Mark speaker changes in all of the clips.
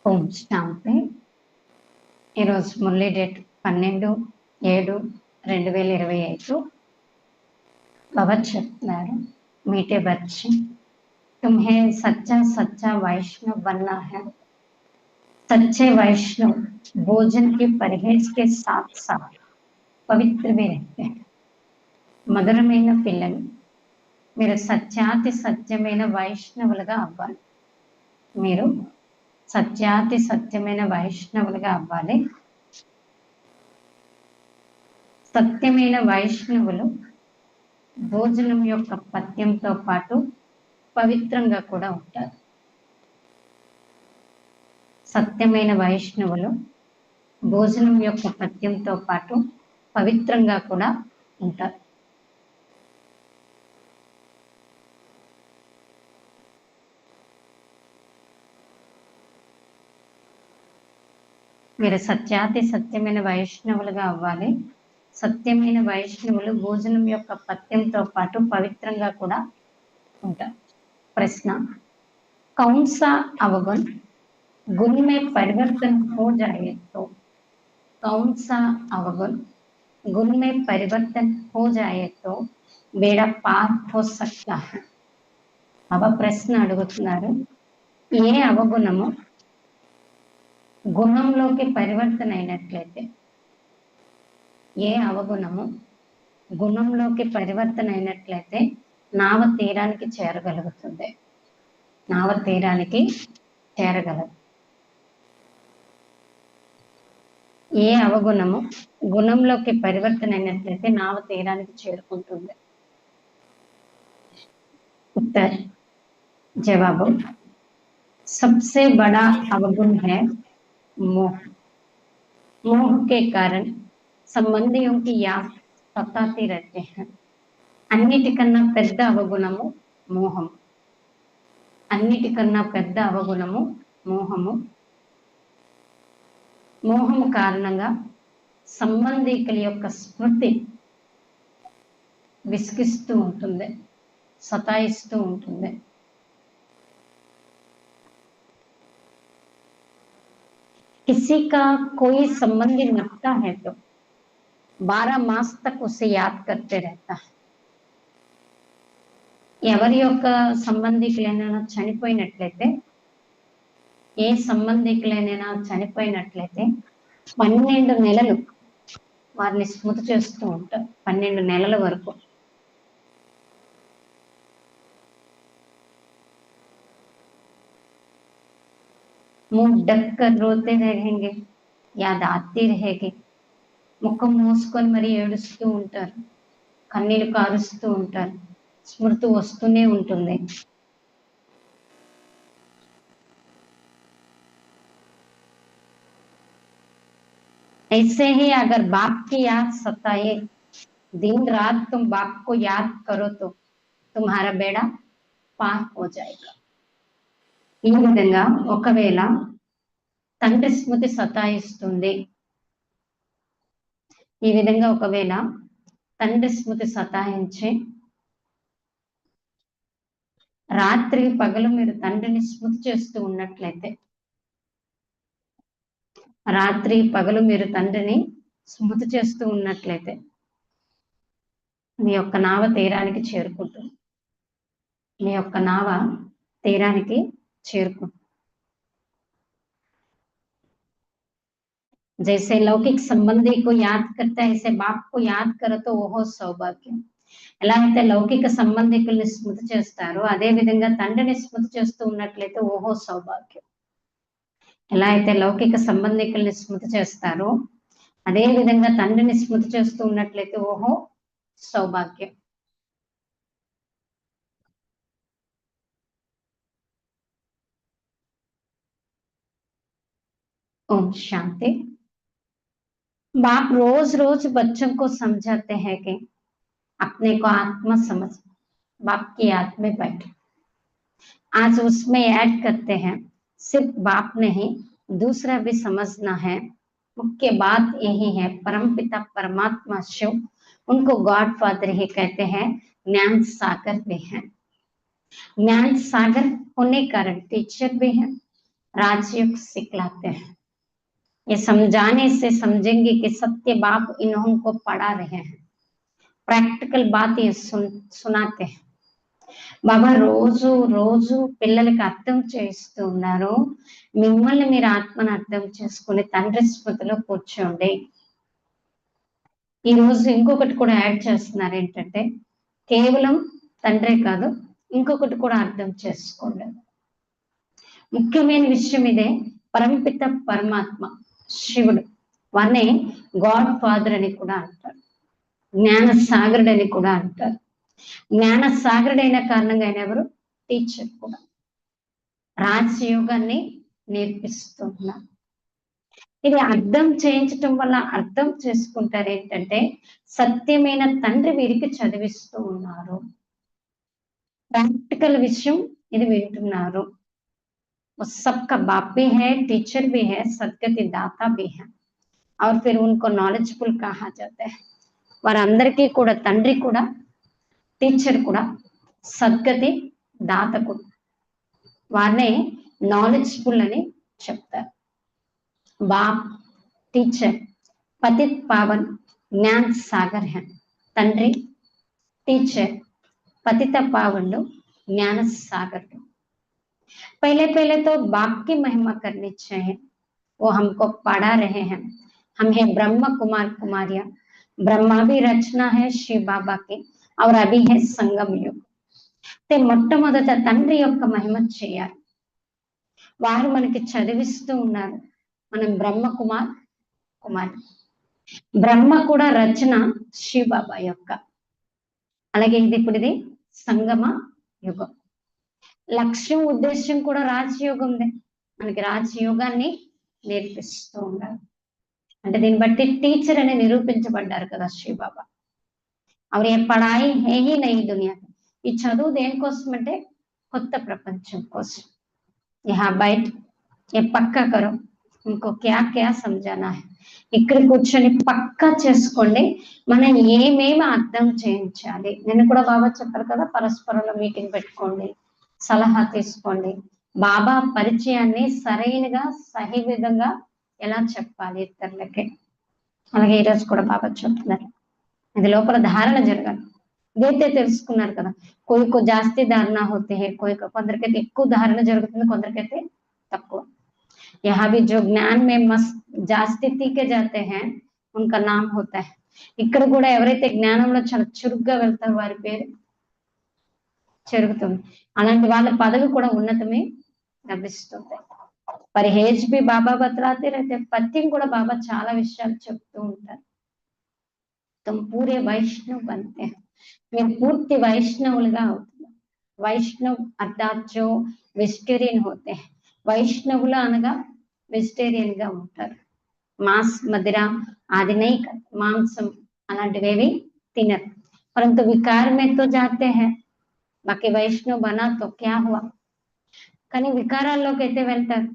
Speaker 1: ఓం శాంతి. ఈరోజు మురళి డేట్ 12/7/2025. బాబా చెప్తున్నారు, మీటే బच्चे तुम्हें सच्चा सच्चा वैष्णव बनना है। सच्चे वैष्णव भोजन के परहेज के साथ साथ पवित्र भी रहते हैं। మధురమైన పిల్లలు, మీరు సత్యాతి సత్యమైన వైష్ణవులుగా అవ్వాలి. మీరు సత్యాతి సత్యమైన వైష్ణవులుగా అవ్వాలి. సత్యమైన వైష్ణవులు భోజనం యొక్క పథ్యంతో పాటు పవిత్రంగా కూడా ఉంటారు. సత్యమైన వైష్ణవులు భోజనం యొక్క పథ్యంతో పాటు పవిత్రంగా కూడా ఉంటారు. మీరు సత్యాతి సత్యమైన వైష్ణవులుగా అవ్వాలి. సత్యమైన వైష్ణవులు భోజనం యొక్క పథ్యంతో పాటు పవిత్రంగా కూడా ఉంటారు. ప్రశ్న, कौन सा अवगुण गुण में परिवर्तन हो जाए तो कौन सा अवगुण गुण में परिवर्तन हो जाए तो बेड़ा पार हो सकता है। ప్రశ్న అడుగుతున్నారు, ఏ అవగుణము గుణంలోకి పరివర్తన అయినట్లయితే, ఏ అవగుణము గుణంలోకి పరివర్తన అయినట్లయితే నావ తీరానికి చేరగలుగుతుంది. నావ తీరానికి చేరగలదు. ఏ అవగుణము గుణంలోకి పరివర్తన అయినట్లయితే నావ తీరానికి చేరుకుంటుంది. उत्तर जवाब, सबसे बड़ा अवगुण है मोह। मोह के कारण संबंधियों की याद सताती रहते हैं। అన్నిటికన్నా పెద్ద అవగుణము మోహము. అన్నిటికన్నా పెద్ద అవగుణము మోహము. మోహము కారణంగా సంబంధికుల యొక్క స్మృతి విసిగిస్తూ ఉంటుంది, సతాయిస్తూ ఉంటుంది. किसी का कोई संबंधी मरता है तो 12 मास तक उसे याद करते रहता है। ఎవరి యొక్క సంబంధికులైనా చనిపోయినట్లయితే, ఏ సంబంధికులైనా చనిపోయినట్లయితే 12 నెలలు వారిని స్మృతి చేస్తూ ఉంటారు. 12 నెలల వరకు. मुंह ढक कर रोते रहेंगे, याद आती रहेगी. ముఖం మూసుకొని మరి ఏడుస్తూ ఉంటారు, కన్నీళ్లు కారుస్తూ ఉంటారు, స్మృతి వస్తూనే ఉంటుంది. ऐसे ही अगर बाप की याद सताए, दिन रात तुम बाप को याद करो तो तुम्हारा बेड़ा पार हो जाएगा. ఈ విధంగా ఒకవేళ తండ్రి స్మృతి సతాయిస్తుంది, ఈ విధంగా ఒకవేళ తండ్రి స్మృతి సతాయించి రాత్రి పగలు మీరు తండ్రిని స్మృతి చేస్తూ ఉన్నట్లయితే, రాత్రి పగలు మీరు తండ్రిని స్మృతి చేస్తూ ఉన్నట్లయితే మీ యొక్క నావ తీరానికి చేరుకుంటుంది. మీ యొక్క నావ తీరానికి చేరుకుంటుంది. जैसे लौकिक संबंधी को याद करता है, ऐसे बाप को याद करो तो वो सौभाग्य. ఎలా అయితే లౌకిక సంబంధికుల్ని స్మృతి చేస్తారో అదే విధంగా తండ్రిని స్మృతి చేస్తూ ఉన్నట్లయితే ఓహో సౌభాగ్యం. ఎలా అయితే లౌకిక సంబంధికుల్ని స్మృతి చేస్తారో అదే విధంగా తండ్రిని స్మృతి చేస్తూ ఉన్నట్లయితే ఓహో సౌభాగ్యం. ओम शांति. बाप रोज रोज बच्चों को समझाते हैं कि अपने को आत्मा समझ, बाप की याद में बैठो. आज उसमें ऐड करते हैं, सिर्फ बाप नहीं दूसरा भी समझना है. मुख्य बात यही है, परमपिता परमात्मा शिव, उनको गॉड फादर ही कहते हैं, ज्ञान सागर भी हैं. ज्ञान सागर होने कारण टीचर भी हैं, राजयोग सिखलाते हैं। ये समझाने से समझेंगे कि सत्य बाप इन्हों को पढ़ा रहे हैं, प्रैक्टिकल बात ये सुनाते हैं। బాబా రోజు రోజు పిల్లలకి అర్థం చేస్తూ ఉన్నారు, మిమ్మల్ని మీరు ఆత్మను అర్థం చేసుకుని తండ్రి స్మృతిలో కూర్చోండి. ఈ రోజు ఇంకొకటి కూడా యాడ్ చేస్తున్నారు, ఏంటంటే కేవలం తండ్రే కాదు, ఇంకొకటి కూడా అర్థం చేసుకోండి. ముఖ్యమైన విషయం ఇదే. పరమపిత పరమాత్మ శివుడు, వారిని గాడ్ ఫాదర్ అని కూడా అంటారు, జ్ఞాన సాగరుడు అని కూడా అంటారు. జ్ఞాన సాగరుడైన కారణంగా ఆయన ఎవరు? టీచర్ కూడా. రాజయోగాన్ని నేర్పిస్తున్నారు. ఇది అర్థం చేయించటం వల్ల అర్థం చేసుకుంటారు ఏంటంటే సత్యమైన తండ్రి వీరికి చదివిస్తూ ఉన్నారు. ప్రాక్టికల్ విషయం ఇది వింటున్నారు. सबका बाप भी है, टीचर भी है, सदगति दाता भी है, और फिर उनको नॉलेजफुल कहा जाता है. వారందరికీ కూడా తండ్రి కూడా, టీచర్ కూడా, సద్గతి దాత కూడా, వారినే నాలెడ్జ్ఫుల్ అని చెప్తారు. బాప్, టీచర్, పతిత్ పావన్, జ్ఞాన్ సాగర్ है. తండ్రి, టీచర్, పతిత పావనుడు, జ్ఞాన సాగరుడు. पहले पहले तो बाप की महिमा करनी चाहिए, वो हमको पढ़ा रहे हैं. हम है ब्रह्म कुमार कुमारिया, ब्रह्मा भी रचना है शिव बाबा की, और अभी है संगम युग. మొట్టమొదట తండ్రి యొక్క మహిమ చేయాలి. వారు మనకి చదివిస్తూ ఉన్నారు, మనం బ్రహ్మ కుమార్ కుమార్. బ్రహ్మ కూడా రచన శివ బాబా యొక్క. అలాగే ఇది సంగమ యుగం. లక్ష్యం ఉద్దేశం కూడా రాజయోగందే. మనకి రాజయోగాన్ని నేర్పిస్తూ ఉన్నారు. అంటే దీన్ని బట్టి టీచర్ అని నిరూపించబడ్డారు కదా శివ బాబా. అవరు ఏ పడాయి హేహి నయి దునియా. ఈ చదువు దేనికోసం అంటే కొత్త ప్రపంచం కోసం. యహా బయట ఏ పక్కా కరో, ఇంకో క్యా క్యా సమజానా హై. ఇక్కడ కూర్చొని పక్కా చేసుకోండి, మనం ఏమేమి అర్థం చేయించాలి. నేను కూడా బాబా చెప్పారు కదా, పరస్పరంలో మీటింగ్ పెట్టుకోండి, సలహా తీసుకోండి. బాబా పరిచయాన్ని సరైనగా సహీ విధంగా ఎలా చెప్పాలి ఇతరులకి. అలాగే ఈరోజు కూడా బాబా చెప్తున్నారు, ఇది లోపల ధారణ జరగాలి. ఇదైతే తెలుసుకున్నారు కదా, కోయికో జాస్తి ధారణ होते हैं, కొందరికైతే ఎక్కువ ధారణ జరుగుతుంది, కొందరికైతే తక్కువ. यहाँ भी जो ज्ञान में मस्त जास्ती తీకే जाते हैं उनका नाम होता है. ఇక్కడ కూడా ఎవరైతే జ్ఞానంలో చాలా చురుగ్గా వెళ్తారో వారి పేరు చెరుగుతుంది. అలాంటి వాళ్ళ పదవి కూడా ఉన్నతమే లభిస్తుంది. పర్హేజ్ బి బాబా బతలాతే रहते, పత్యం కూడా బాబా చాలా విషయాలు చెప్తూ ఉంటారు. तुम पूरे वैष्णव बनते हैं, మీరు పూర్తి వైష్ణవులుగా అవుతున్నారు. వైష్ణవ్ అర్థాత్ జో వెజిటేరియన్ होते हैं. వైష్ణవులు అనగా వెజిటేరియన్ గా ఉంటారు. మాంస్ మదిర ఆది నై, మాంసం అలాంటివేవి తినరు. परंतु विकार में तो जाते हैं. बाकी वैष्णव बना तो क्या हुआ. కానీ వికారాల్లోకి అయితే వెళ్తారు.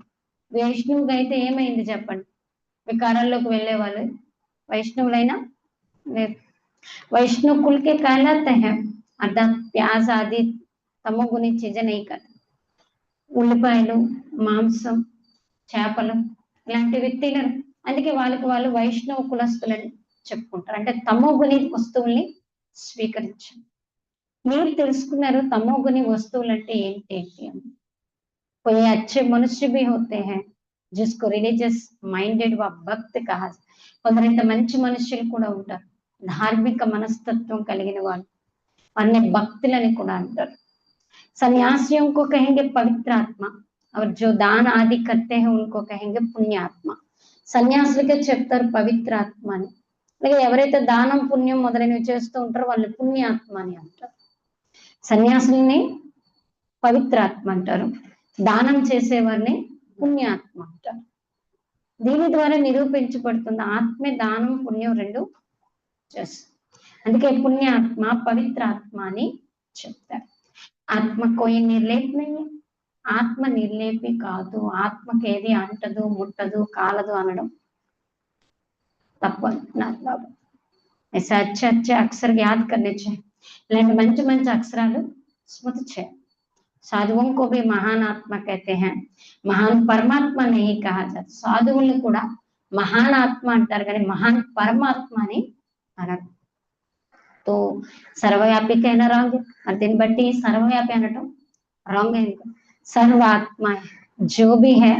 Speaker 1: వైష్ణవుగా అయితే ఏమైంది చెప్పండి? వికారాల్లోకి వెళ్ళే వాళ్ళు వైష్ణవులైనా లేదు. वैष्णव कुल के कहलाते हैं, अर्थात प्याज आदि तमोगुनी चीजें नहीं खाते. ఉల్లిపాయలు, మాంసం, చేపలు ఇలాంటివి తినరు. అందుకే వాళ్ళకి వాళ్ళు వైష్ణవ కులస్తులని చెప్పుకుంటారు. అంటే తమోగుని వస్తువుల్ని స్వీకరించారు. మీరు తెలుసుకున్నారు తమోగుని వస్తువులు అంటే ఏంటి అని. कोई अच्छे मनुष्य भी होते हैं जिसको रिलीजियस माइंडेड व भक्त कहा. కొందరైతే మంచి మనుషులు కూడా ఉంటారు, ధార్మిక మనస్తత్వం కలిగిన వాళ్ళు, వారిని భక్తులని కూడా అంటారు. सन्यासियों को कहेंगे पवित्र आत्मा, और जो दान आदि करते हैं उनको कहेंगे पुण्यात्मा. సన్యాసులకే చెప్తారు పవిత్ర ఆత్మ అని. అలాగే ఎవరైతే దానం పుణ్యం మొదలైనవి చేస్తూ ఉంటారో వాళ్ళని పుణ్యాత్మ అని అంటారు. సన్యాసుల్ని పవిత్రాత్మ అంటారు, దానం చేసేవారిని పుణ్యాత్మ అంటారు. దీని ద్వారా నిరూపించబడుతుంది ఆత్మే దానం పుణ్యం రెండు చేస్తుంది. అందుకే పుణ్యాత్మ పవిత్రాత్మ అని చెప్తారు. ఆత్మ కోయి నిర్లేప్ నహీ, ఆత్మ నిర్లేపి కాదు. ఆత్మకి ఏది అంటదు, ముట్టదు, కాలదు అనడం తప్పు అంటున్నారు బాబా. ऐसा अच्छे अच्छे अक्षर याद करने चाहिए. ఇలాంటి మంచి మంచి అక్షరాలు స్మృతి చేయాలి. సాధువుం को भी महान आत्मा कहते हैं, महान परमात्मा नहीं कहा जाता. సాధువుల్ని కూడా మహాన్ ఆత్మ అంటారు కానీ మహాన్ పరమాత్మ అని అనరు. तो सर्वव्यापी कहना रॉन्ग है. మరి దీన్ని బట్టి सर्वव्यापी అనటం రాంగ్ है. सर्वात्मा है, जो भी है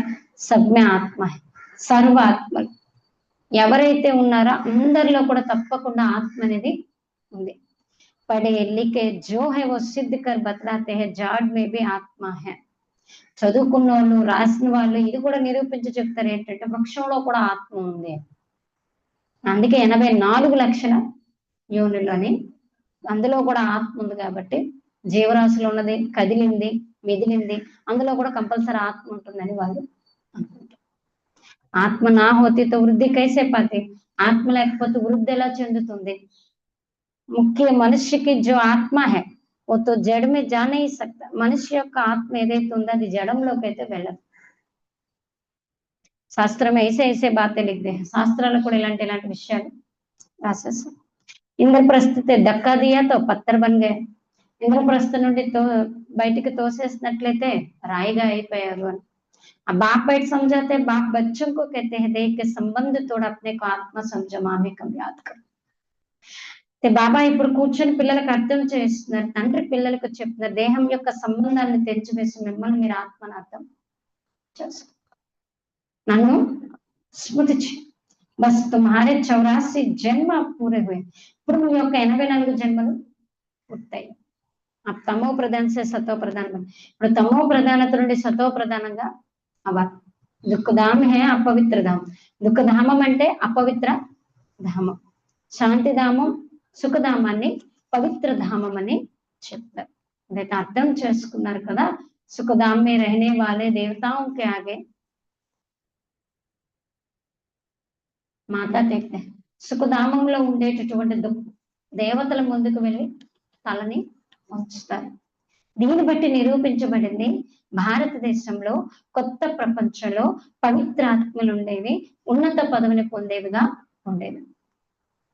Speaker 1: सब में आत्मा है. సర్వాత్మలు ఎవరైతే ఉన్నారో అందరిలో కూడా తప్పకుండా ఆత్మ అనేది ఉంది. पढ़े लिखे जो है वो सिद्ध कर बतलाते हैं जाड़ में भी आत्मा है. చదువుకున్న వాళ్ళు రాసిన వాళ్ళు ఇది కూడా నిరూపించి చెప్తారు ఏంటంటే వృక్షంలో కూడా ఆత్మ ఉంది. అందుకే 84 లక్షల యోనులని అందులో కూడా ఆత్మ ఉంది కాబట్టి జీవరాశులు ఉన్నది, కదిలింది, మిదిలింది, అందులో కూడా కంపల్సరీ ఆత్మ ఉంటుందని వాళ్ళు అనుకుంటారు. ఆత్మ నా హోతి తో వృద్ధి కైసే పాతే, ఆత్మ లేకపోతే వృద్ధి ఎలా చెందుతుంది? ముఖ్య మనిషికి జో ఆత్మ హై वो तो जड़ में जा नहीं सकता. మనిషి యొక్క ఆత్మ ఏదైతే ఉందో అది జడంలోకి అయితే వెళ్ళదు. శాస్త్రం ऐसे ऐसे बातें लिखते हैं. శాస్త్రాలు కూడా ఇలాంటి విషయాలు రాసేస్తారు. ఇంద్రప్రస్థతే धक्का दिया तो पत्थर बन गए. ఇంద్రప్రస్థ నుండి బయటికి తోసేసినట్లయితే రాయిగా అయిపోయారు అని. अब बाप बैठ समझाते, बाप बच्चों को कहते हैं देख के संबंध तोड़ अपने को आत्मा समझो मामे कम याद कर. బాబా ఇప్పుడు కూర్చొని పిల్లలకు అర్థం చేస్తున్నారు. తండ్రి పిల్లలకు చెప్తున్నారు దేహం యొక్క సంబంధాన్ని తెంచివేసి మిమ్మల్ని మీరు ఆత్మను అర్థం చేస్తారు. నన్ను స్మృతి చే బస్ తుమ్హారే 84 జన్మ పూరే హుయే. ఇప్పుడు మీ యొక్క 84 జన్మలు పూర్తయి. ఆ తమో ప్రధాన సే సతో ప్రధానం. ఇప్పుడు తమో ప్రధానత నుండి సతో ప్రధానంగా అవ్వాలి. దుఃఖధామం హే అపవిత్ర ధామం. దుఃఖధామం అంటే అపవిత్ర ధామం, శాంతిధామం సుఖధామాన్ని పవిత్ర ధామం అని చెప్తారు. అదైతే అర్థం చేసుకున్నారు కదా. సుఖధాम में रहने वाले देवताओं के आगे మాతా देखते हैं. సుఖధామంలో ఉండేటటువంటి దేవతల ముందుకు వెళ్ళి తలని ఉంచుతారు. దీన్ని బట్టి నిరూపించబడింది భారతదేశంలో కొత్త ప్రపంచంలో పవిత్ర ఆత్మలు ఉండేవి, ఉన్నత పదవిని పొందేవిగా ఉండేవి.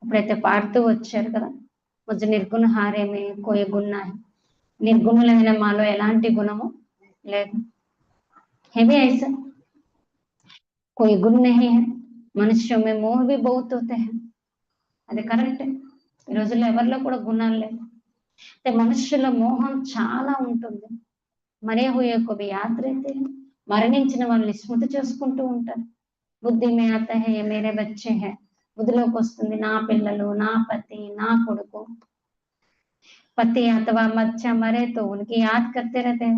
Speaker 1: ఇప్పుడైతే పాడుతూ వచ్చారు కదా, ముझ నిర్గుణ హారేమే కోయ గుణ, నిర్గుణులైన మాలో ఎలాంటి గుణము లేదు. హెవీ ఐసా కోయి గుణ నహీ హై, మనుష్యం మే మోహ భీ బహుత్ హోతే హై. అది కరెక్ట్. ఈ రోజుల్లో ఎవరిలో కూడా గుణాలు లేవు. అంటే మనుష్యుల మోహం చాలా ఉంటుంది. మరే హుయేకు భీ యాద్ రేతే హై, మరణించిన వాళ్ళని స్మృతి చేసుకుంటూ ఉంటారు. బుద్ధి మే ఆతా హై ఏ మేరే బచ్చే హై, బుద్ధిలోకి వస్తుంది నా పిల్లలు, నా పతి, నా కొడుకు. పతి అథవా మచ్చ మరే తో ఉనికి యాద్ కర్తే రహతే.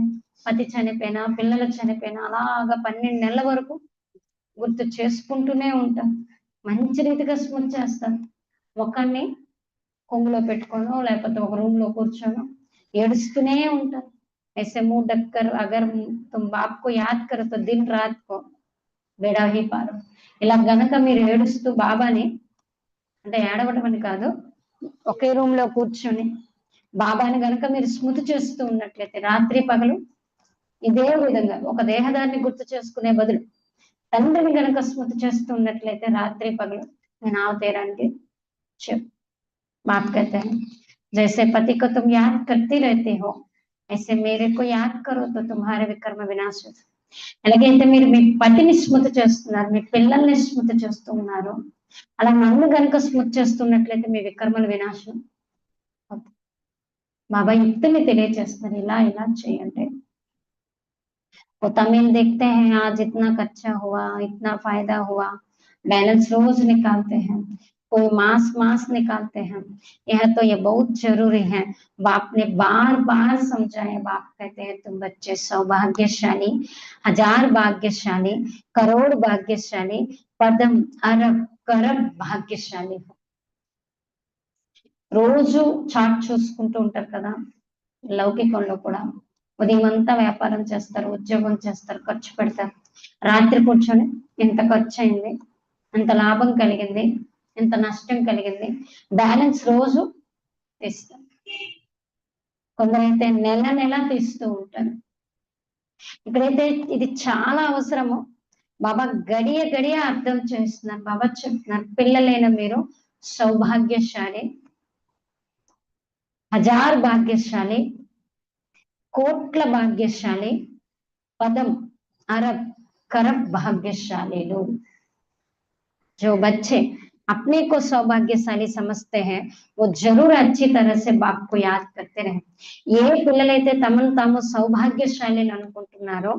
Speaker 1: పతి చనిపోయినా, పిల్లలు చనిపోయినా అలాగా 12 నెలల వరకు గుర్తు చేసుకుంటూనే ఉంటాం. మంచి రీతిగా స్మృతి చేస్తాం. ఒకరిని కొంగులో పెట్టుకోనో లేకపోతే ఒక రూమ్ లో కూర్చోనో ఏడుస్తూనే ఉంటాం. ऐसे मुंह ढककर अगर तुम बाप को याद करो तो दिन रात को बेड़ा ही पारो. ఇలా గనక మీరు ఏడుస్తూ బాబాని, అంటే ఏడవటం అని కాదు, ఒకే రూమ్ లో కూర్చొని బాబాని గనక మీరు స్మృతి చేస్తూ ఉన్నట్లయితే రాత్రి పగలు ఇదే విధంగా ఒక దేహదారిని గుర్తు చేసుకునే బదులు తండ్రిని గనక స్మృతి చేస్తూ ఉన్నట్లయితే రాత్రి పగలు నావ తీరానికి చెప్. बाप कहते हैं जैसे पति को तुम याद करती रहती हो ऐसे मेरे को याद करो तो तुम्हारे विकर्म विनाश हो. ఎలాగైతే మీరు మీ పతిని స్మృతి చేస్తున్నారు, మీ పిల్లల్ని స్మృతి చేస్తూ ఉన్నారు, అలా నన్ను గనుక స్మృతి చేస్తున్నట్లయితే మీ వికర్మల వినాశం అవుతుంది. బాబా యుక్తిని తెలియజేస్తున్నారు, ఇలా ఇలా చేయండి. वो तमिल देखते हैं आज इतना कच्चा हुआ, इतना फायदा हुआ, बैलेंस रोज निकालते हैं, कोई मास निकालते हैं. यह तो ये बहुत जरूरी है. बाप ने बार बार समझाया. बाप कहते हैं तुम बच्चे सौभाग्यशाली, 1000 भाग्यशाली, करोड़ भाग्यशाली, पदम अरब करब భాగ్యశాలి. రోజు చాట్ చూసుకుంటూ ఉంటారు కదా, లౌకికంలో కూడా ఉదయం అంతా వ్యాపారం చేస్తారు, ఉద్యోగం చేస్తారు, ఖర్చు పెడతారు. రాత్రి కూర్చొని ఎంత ఖర్చు అయింది, ఎంత లాభం కలిగింది, ఎంత నష్టం కలిగింది, బ్యాలెన్స్ రోజు తీస్తారు. కొందరైతే నెల నెల తీస్తూ ఉంటారు. ఇక్కడైతే ఇది చాలా అవసరము. బాబా గడియ గడియ అర్థం చేస్తున్నారు. బాబా చెప్తున్నారు పిల్లలైన మీరు సౌభాగ్యశాలి, 1000 భాగ్యశాలి, కోట్ల భాగ్యశాలి, पदम अरब करब भाग्यशाली लोग। जो बच्चे अपने को सौभाग्यशाली समझते हैं वो जरूर अच्छी तरह से बाप को याद करते रहे। ఏ పిల్లలైతే తమను తాము సౌభాగ్యశాలి అనుకుంటున్నారో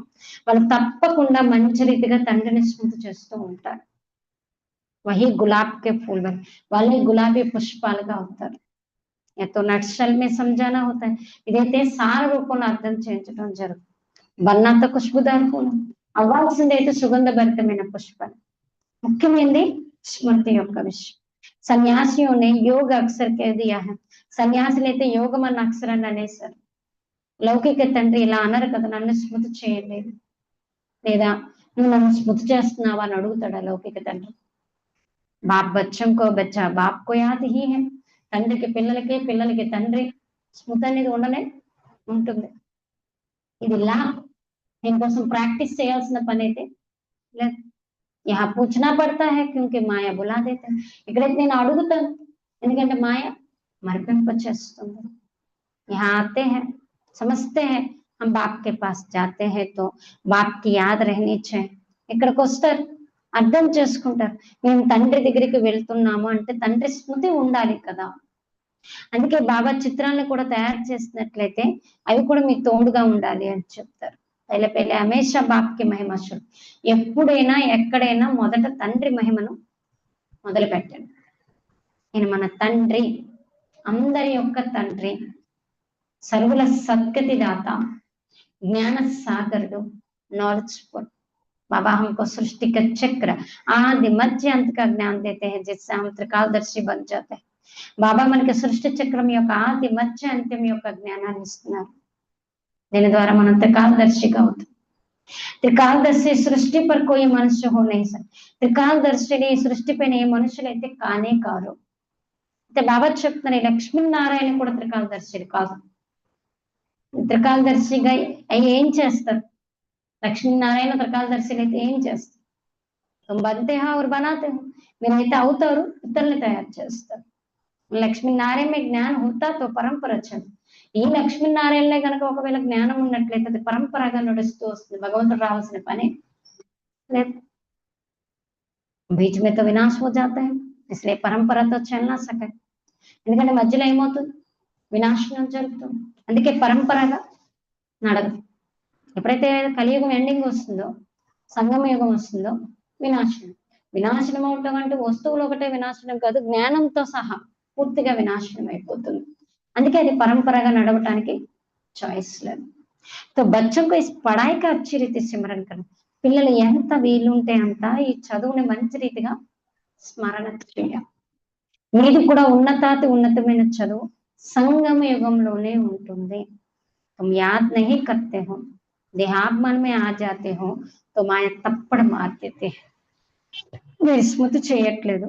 Speaker 1: వాళ్ళు తప్పకుండా మంచి రీతిగా తండ్రిని స్మృతి చేస్తూ ఉంటారు। वही गुलाब के फूल बन వాళ్ళే గులాబీ పుష్పాలుగా అవుతారు। या तो नटशल में समझाना होता है, ఇదైతే సార రూపంలో అర్థం చేయించడం జరుగుతుంది। बनना तो खुशबूदार फूल అవ్వాల్సింది అయితే సుగంధభరితమైన పుష్పాలు। ముఖ్యమైనది స్మృతి యొక్క విషయం। సన్యాసిयों ने योग अक्षर कह दिया है, సన్యాసులైతే యోగం అన్న అక్షరాన్ని అనేసారు। లౌకిక తండ్రి ఇలా అనరు కదా, నన్ను స్మృతి చేయండి లేదా నువ్వు నన్ను స్మృతి చేస్తున్నావా అని అడుగుతాడా లౌకిక తండ్రి? బాప్ బచ్చం కో బచ్చా బాప్ కో యాద్ హీ హై, తండ్రికి పిల్లలకి పిల్లలకి తండ్రి స్మృతి అనేది ఉండనే ఉంటుంది। ఇది లా దీనికోసం ప్రాక్టీస్ చేయాల్సిన పని అయితే లేదు। यहाँ पूछना पड़ता है क्योंकि माया बुला देते हैं, ఇక్కడైతే నేను అడుగుతాను ఎందుకంటే మాయ మరిపింపచేస్తుంది। यहाँ आते हैं समझते हैं हम बाप के पास जाते हैं तो बाप की याद रहनी चाहिए। ఇక్కడికి వస్తారు అర్థం చేసుకుంటారు మేము తండ్రి దగ్గరికి వెళ్తున్నాము అంటే తండ్రి స్మృతి ఉండాలి కదా। అందుకే బాబా చిత్రాలను కూడా తయారు చేసినట్లయితే అవి కూడా మీకు తోడుగా ఉండాలి అని చెప్తారు। पहले पहले हमेशा बाप की महिमा शुरू, ఎప్పుడైనా ఎక్కడైనా మొదట తండ్రి మహిమను మొదలు పెట్టండి। ఈయన మన తండ్రి, అందరి యొక్క తండ్రి, సర్వుల సద్గతి దాత, ज्ञान सागर नॉलेज फुल। बाबा हमको सृष्टि का चक्र आदि मध्य अंत का ज्ञान देते हैं जिससे हम त्रिकालदर्शी बन जाते हैं। बाबा मन के सृष्टि चक्र యొక్క ఆది మధ్య అంత్యం యొక్క జ్ఞానాన్ని ఇస్తున్నారు। దీని ద్వారా మనం त्रिकालदर्शीగా అవుతాం। त्रिकालदर्शी सृष्टि पर कोई मनुष्य हो नहीं सकता, त्रिकालदर्शिని సృష్టి పైన ఏ మనుషులైతే కానే కారు। అంటే బాబా చెప్తున్న లక్ష్మీనారాయణ కూడా त्रिकालदर्शी కాదు। त्रिकालदर्शीగా ఏం చేస్తారు? లక్ష్మీనారాయణ त्रिकालदर्शीలు అయితే ఏం చేస్తారు? तुम बनते हो और बनाते हो, మీరైతే అవుతారు ఇతరులను తయారు చేస్తారు। లక్ష్మీనారాయణ में ज्ञान होता तो परंपरा चल, ఈ లక్ష్మీనారాయణలే కనుక ఒకవేళ జ్ఞానం ఉన్నట్లయితే అది పరంపరగా నడుస్తూ వస్తుంది, భగవంతుడు రావాల్సిన పని లేదు। बीच में तो विनाश हो जाता है इसलिए परंपरा तो चल ना सके, ఎందుకంటే మధ్యలో ఏమవుతుంది వినాశనం జరుగుతుంది। అందుకే పరంపరగా నడదు। ఎప్పుడైతే కలియుగం ఎండింగ్ వస్తుందో సంగమ యుగం వస్తుందో వినాశనం, వినాశనం అవటం అంటే వస్తువులు ఒకటే వినాశనం కాదు, జ్ఞానంతో సహా పూర్తిగా వినాశనం అయిపోతుంది। అందుకే అది పరంపరగా నడవటానికి చాయిస్ లేదు। तो बच्चों को इस पढ़ाई का अच्छी रीति सिमरन करना, పిల్లలు ఎంత వీలుంటే అంత ఈ చదువుని మంచి రీతిగా స్మరణ చేయాలి। మీది కూడా ఉన్నతాతి ఉన్నతమైన చదువు సంగమ యుగంలోనే ఉంటుంది। तुम याद नहीं करते हो, देहाभिमान में आ जाते हो तो माया तप्पड़ मार देते हैं। మీరు స్మృతి చేయట్లేదు,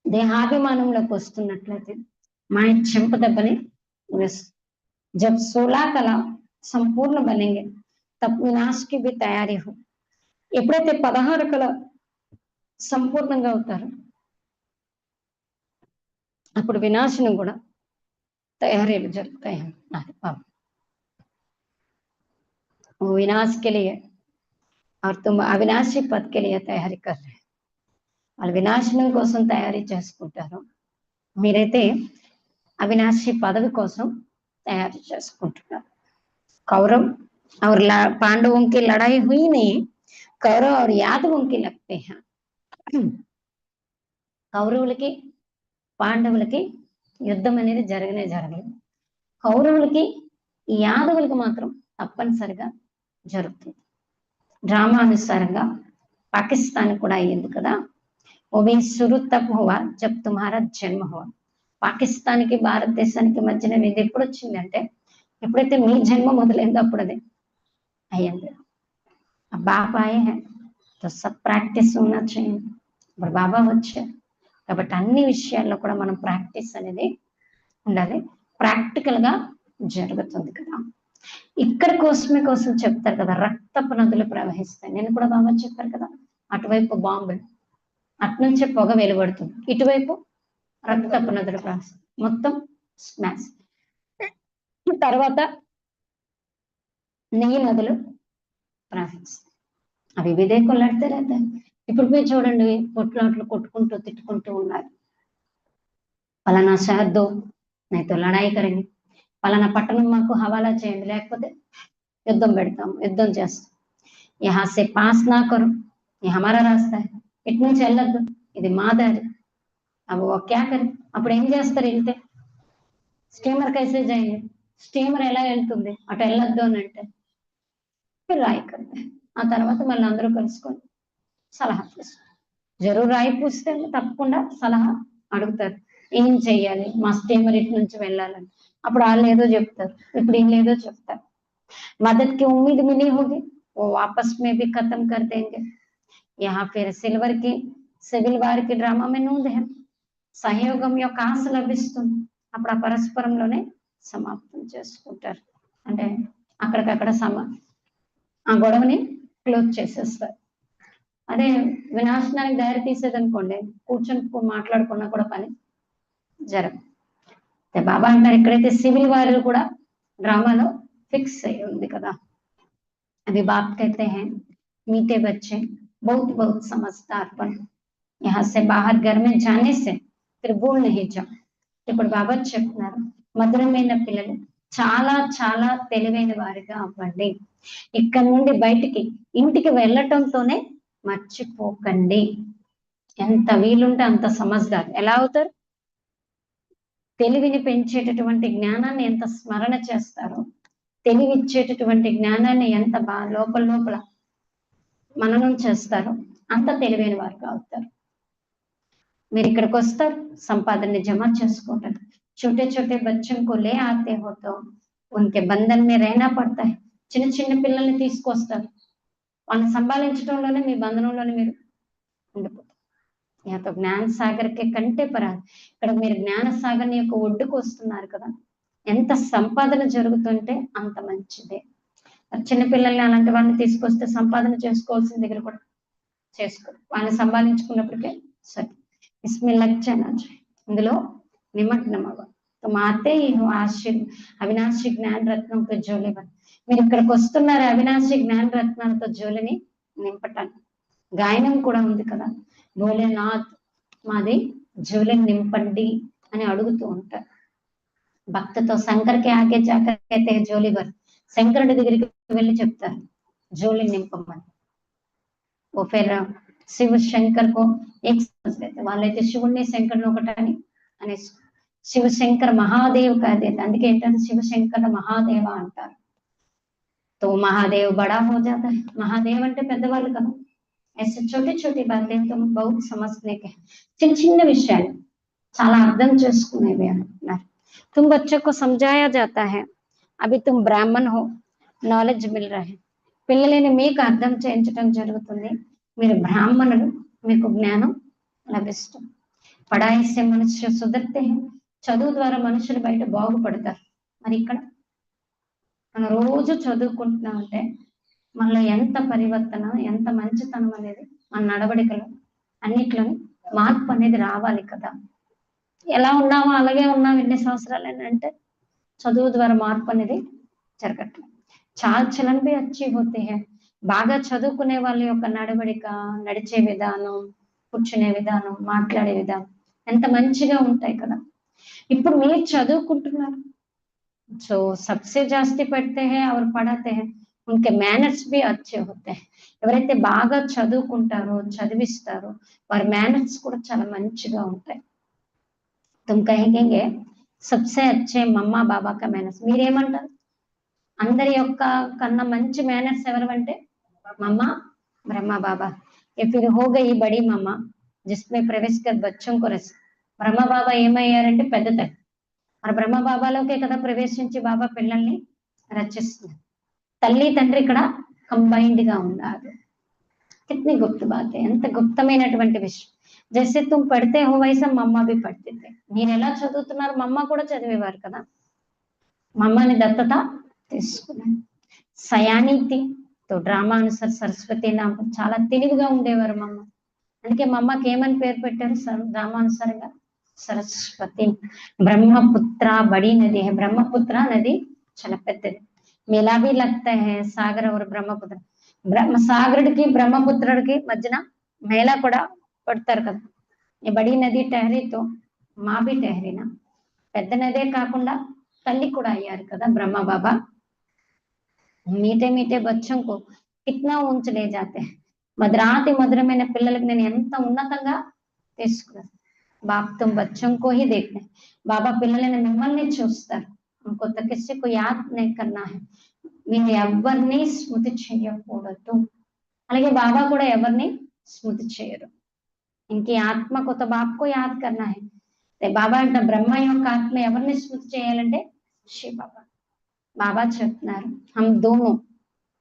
Speaker 1: దేహాభిమానంలోకి వస్తున్నట్లయితే माया చెంప దెబ్బని వేస్తుంది। जब 16 कला संपूर्ण बनेंगे तब विनाश की भी तैयारी हो, ఎప్పుడైతే 16 కళ సంపూర్ణంగా అవుతారో అప్పుడు వినాశనం కూడా తయారీలు జరుగుతాయి అన్నారు బాబా। वो विनाश के लिए और तुम अविनाशी पद के लिए तैयारी कर रहे हैं, వాళ్ళు వినాశనం కోసం తయారీ చేసుకుంటారు, మీరైతే అవినాశి పదవి కోసం తయారు చేసుకుంటున్నారు। कौरव और पांडवों की लड़ाई हुई नहीं, कौरव और यादवों की लगते हैं। కౌరవులకి పాండవులకి యుద్ధం అనేది జరగలేదు, కౌరవులకి యాదవులకి మాత్రం తప్పనిసరిగా జరుగుతుంది। డ్రామా అనుసారంగా పాకిస్తాన్ కూడా అయ్యింది కదా, वो भी शुरू तब हुआ जब तुम्हारा जन्म हुआ। పాకిస్తాన్కి భారతదేశానికి మధ్యన ఇది ఎప్పుడు వచ్చిందంటే ఎప్పుడైతే మీ జన్మ మొదలైందో అప్పుడు అది అయ్యింది। బాబా आए हैं तो सब प्रैक्टिस होना चाहिए, ఇప్పుడు బాబా వచ్చారు కాబట్టి అన్ని విషయాల్లో కూడా మనం ప్రాక్టీస్ అనేది ఉండాలి, ప్రాక్టికల్ గా జరుగుతుంది కదా। ఇక్కడ కోసం చెప్తారు కదా రక్తపు నదులు ప్రవహిస్తాయి, నేను కూడా బాబా చెప్పారు కదా అటువైపు బాంబులు అట్నుంచే పొగ వెలువడుతుంది, ఇటువైపు రక్తపు నదులు ప్రవహిస్తాయి, మొత్తం స్మాష్। తర్వాత నెయ్యి నదులు ప్రవహిస్తాయి. అవి ఇదే కొల్లాడితే रहता ఇప్పుడు మీరు చూడండి, కొట్లాట్లు కొట్టుకుంటూ తిట్టుకుంటూ ఉన్నారు. పలానా షహర్ దో నైతో లడాయి కరెంगे, పలానా పట్టణం మాకు హవాలా చేయండి, లేకపోతే యుద్ధం పెడతాం, యుద్ధం చేస్తాం. यहाँ से पास ना करो, ये हमारा रास्ता है, ఇటు నుంచి వెళ్ళొద్దు, ఇది మా దారి. अब वो क्या करे, అప్పుడు ఏం చేస్తారు వెళ్తే? స్టీమర్ కైసే జాయింగే, స్టీమర్ ఎలా వెళ్తుంది అటు వెళ్ళొద్దు అని అంటే? రాయి కడితే ఆ తర్వాత మళ్ళీ అందరూ కలుసుకొని సలహా తీసుకుంటారు. జరూర్ రాయి పూస్తే తప్పకుండా సలహా అడుగుతారు, ఏం చెయ్యాలి, మా స్టీమర్ ఇటు నుంచి వెళ్ళాలని. అప్పుడు వాళ్ళు ఏదో చెప్తారు, ఇప్పుడు వీళ్ళు ఏదో చెప్తారు. मदद की उम्मीद मिली होगी, वो वापस में भी खत्म कर देंगे. यहाँ फिर సివిల్ వారికి డ్రామా में नूंद है, సహయోగం యొక్క ఆశ లభిస్తుంది. అప్పుడు ఆ పరస్పరంలోనే సమాప్తం చేసుకుంటారు. అంటే అక్కడికక్కడ ఆ గొడవని క్లోజ్ చేసేస్తారు. అదే వినాశనానికి దారి తీసేదనుకోండి, కూర్చొని మాట్లాడుకున్నా కూడా పని జరగదు. బాబా అంటారు, ఎక్కడైతే సివిల్ వారు కూడా డ్రామాలో ఫిక్స్ అయ్యి ఉంది కదా. अभी बाप कहते हैं, मीठे बच्चे बहुत बहुत समझदार बन, यहाँ से बाहर घर में जाने से फिर भूल नहीं जाओ. ఇప్పుడు బాబా చెప్తున్నారు, మధురమైన పిల్లలు చాలా చాలా తెలివైన వారిగా అవ్వండి. ఇక్కడ నుండి బయటికి ఇంటికి వెళ్ళటంతోనే మర్చిపోకండి. ఎంత వీలుంటే అంత సమజ్దార్ ఎలా అవుతారు? తెలివిని పెంచేటటువంటి జ్ఞానాన్ని ఎంత స్మరణ చేస్తారో, తెలివిచ్చేటటువంటి జ్ఞానాన్ని ఎంత లోపల లోపల మననం చేస్తారో అంత తెలివైన వారు అవుతారు. మీరు ఇక్కడికి వస్తారు, సంపాదనని జమ చేసుకుంటారు. छोटे छोटे बच्चों को ले आते हो तो उनके बंधन में रहना पड़ता है. చిన్న చిన్న పిల్లల్ని తీసుకొస్తారు, వాళ్ళని సంభాళించడంలోనే మీ బంధనంలోనే మీరు ఉండిపోతారు. యాతో జ్ఞాన సాగర్కి కంటే పరాదు, ఇక్కడ మీరు జ్ఞాన సాగర్ యొక్క ఒడ్డుకు వస్తున్నారు కదా. ఎంత సంపాదన జరుగుతుంటే అంత మంచిదే. చిన్నపిల్లల్ని అలాంటి వాళ్ళని తీసుకొస్తే సంపాదన చేసుకోవాల్సిన దగ్గర కూడా చేసుకోరు, వాళ్ళని సంపాదించుకున్నప్పటికే సరే ఇస్మిల్లచ్చాను ఇందులో నిమగ్నం అవ్వాలి. మాతే అవినాశి జ్ఞాన రత్నంతో జోలివ్వాలి. మీరు ఇక్కడికి వస్తున్నారు అవినాశి జ్ఞాన రత్నాలతో జోలిని నింపటానికి. గాయనం కూడా ఉంది కదా, భోలేనాథ్ మాది జోలిని నింపండి అని అడుగుతూ ఉంటారు భక్తతో. శంకర్కి ఆగే జాకైతే జోలివర్, శంకరుడి దగ్గరికి వెళ్ళి చెప్తారు జోలిని నింపమని. ఓ ఫిర్ శివ శంకర్ కో ఏక్ సమజ్తే, వాళ్ళైతే శివుణ్ణి శంకరుని ఒకటని అనేసి శివశంకర్ మహాదేవ్ కాదే, అందుకే ఏంటంటే శివశంకర మహాదేవ అంటారు. తో మహాదేవ్ బడా హో జాతా హై, మహాదేవ్ అంటే పెద్దవాళ్ళు కదా. ऐसे छोटी छोटी बातें तुम बहुत समझने के, చిన్న చిన్న విషయాలు చాలా అర్థం చేసుకునేవి అంటున్నారు. तुम बच्चों को समझाया जाता है, अभी तुम ब्राह्मण हो, నాలెడ్జ్ మిల్ రహే. పిల్లలని మీకు అర్థం చేయించడం జరుగుతుంది, మీరు బ్రాహ్మణులు, మీకు జ్ఞానం లభిస్తుంది. పడాయి సే మనుష్య సుధర్తే, చదువు ద్వారా మనుషులు బయట బాగుపడతారు. మరి ఇక్కడ మనం రోజు చదువుకుంటున్నామంటే మనలో ఎంత పరివర్తన, ఎంత మంచితనం అనేది మన నడవడికలో అన్నిట్లోని మార్పు అనేది రావాలి కదా. ఎలా ఉన్నామో అలాగే ఉన్నాం ఎన్ని సంవత్సరాలు అంటే చదువు ద్వారా మార్పు అనేది జరగట్లేదు. చాలా చలన్ బి అచ్చి హోతే హై, బాగా చదువుకునే వాళ్ళ యొక్క నడవడిక, నడిచే విధానం, కూర్చునే విధానం, మాట్లాడే విధానం ఎంత మంచిగా ఉంటాయి కదా. ఇప్పుడు మీరు చదువుకుంటున్నారు, సో సబ్సే జాస్తి పడితే హై और పడాతే హై, उनके मैनर्स भी अच्छे होते हैं. ఎవరైతే బాగా చదువుకుంటారో, చదివిస్తారో వారి మేనర్స్ కూడా చాలా మంచిగా ఉంటాయి. तुम कहेंगे सबसे अच्छे మమ్మా బాబా కా మేనర్స్, మీరేమంటారు? అందరి యొక్క కన్నా మంచి మేనర్స్ ఎవరంటే మమ్మ బ్రహ్మ బాబా. ये फिर हो गई बड़ी मम्मा जिसमें प्रवेश कर बच्चों को रस, బ్రహ్మ బాబా ఏమయ్యారంటే పెద్ద తల్లి. మరి బ్రహ్మ బాబాలోకే కదా ప్రవేశించి బాబా పిల్లల్ని రచిస్తున్నారు. తల్లి తండ్రి ఇక్కడ కంబైన్డ్ గా ఉన్నారు. కిత్ని గుప్త బాత్, ఎంత గుప్తమైనటువంటి విషయం. జైసే తుమ్ పడితే హో వైసా మమ్మ బి పడితే, మీరు ఎలా చదువుతున్నారు మమ్మ కూడా చదివేవారు కదా. మమ్మని దత్తత తీసుకున్నాను. సయానీతి తో డ్రామా అనుసార్ సరస్వతి నామం, చాలా తెలివిగా ఉండేవారు మమ్మ, అందుకే మమ్మకి ఏమని పేరు పెట్టారు డ్రామానుసారంగా సరస్వతి. బ్రహ్మపుత్ర బడి నది, బ్రహ్మపుత్ర నది చాలా పెద్దది. मेला भी लगता है सागर और ब्रह्मपुत्र సాగరుడికి బ్రహ్మపుత్రుడికి మధ్యన మేళా కూడా పడతారు కదా. ఈ బడి నది టహరీ తో మా भी टहरी ना పెద్ద నదే కాకుండా తల్లి కూడా అయ్యారు కదా బ్రహ్మ బాబా. मीठे मीठे बच्चों को कितना ऊंच ले जाते हैं. మధురాతి మధురమైన పిల్లలకు నేను ఎంత ఉన్నతంగా తీసుకున్నాను. బాప్ తుమ్ బచ్చం కో హీ దేఖ్తే బాబా పిల్లలని మిమ్మల్ని చూస్తారు. ఇంకో కిసి కో యాద్ नहीं करना है. మీరు ఎవరిని స్మృతి చేయకూడదు. అలాగే బాబా కూడా ఎవరిని స్మృతి చేయరు. ఇంకే ఆత్మ కొత్త బాప్కో యాద్ కర్నా హై. బాబా అంటే బ్రహ్మ యొక్క ఆత్మ ఎవరిని స్మృతి చేయాలంటే శివ బాబా. బాబా చెప్తున్నారు హమ్ దోనో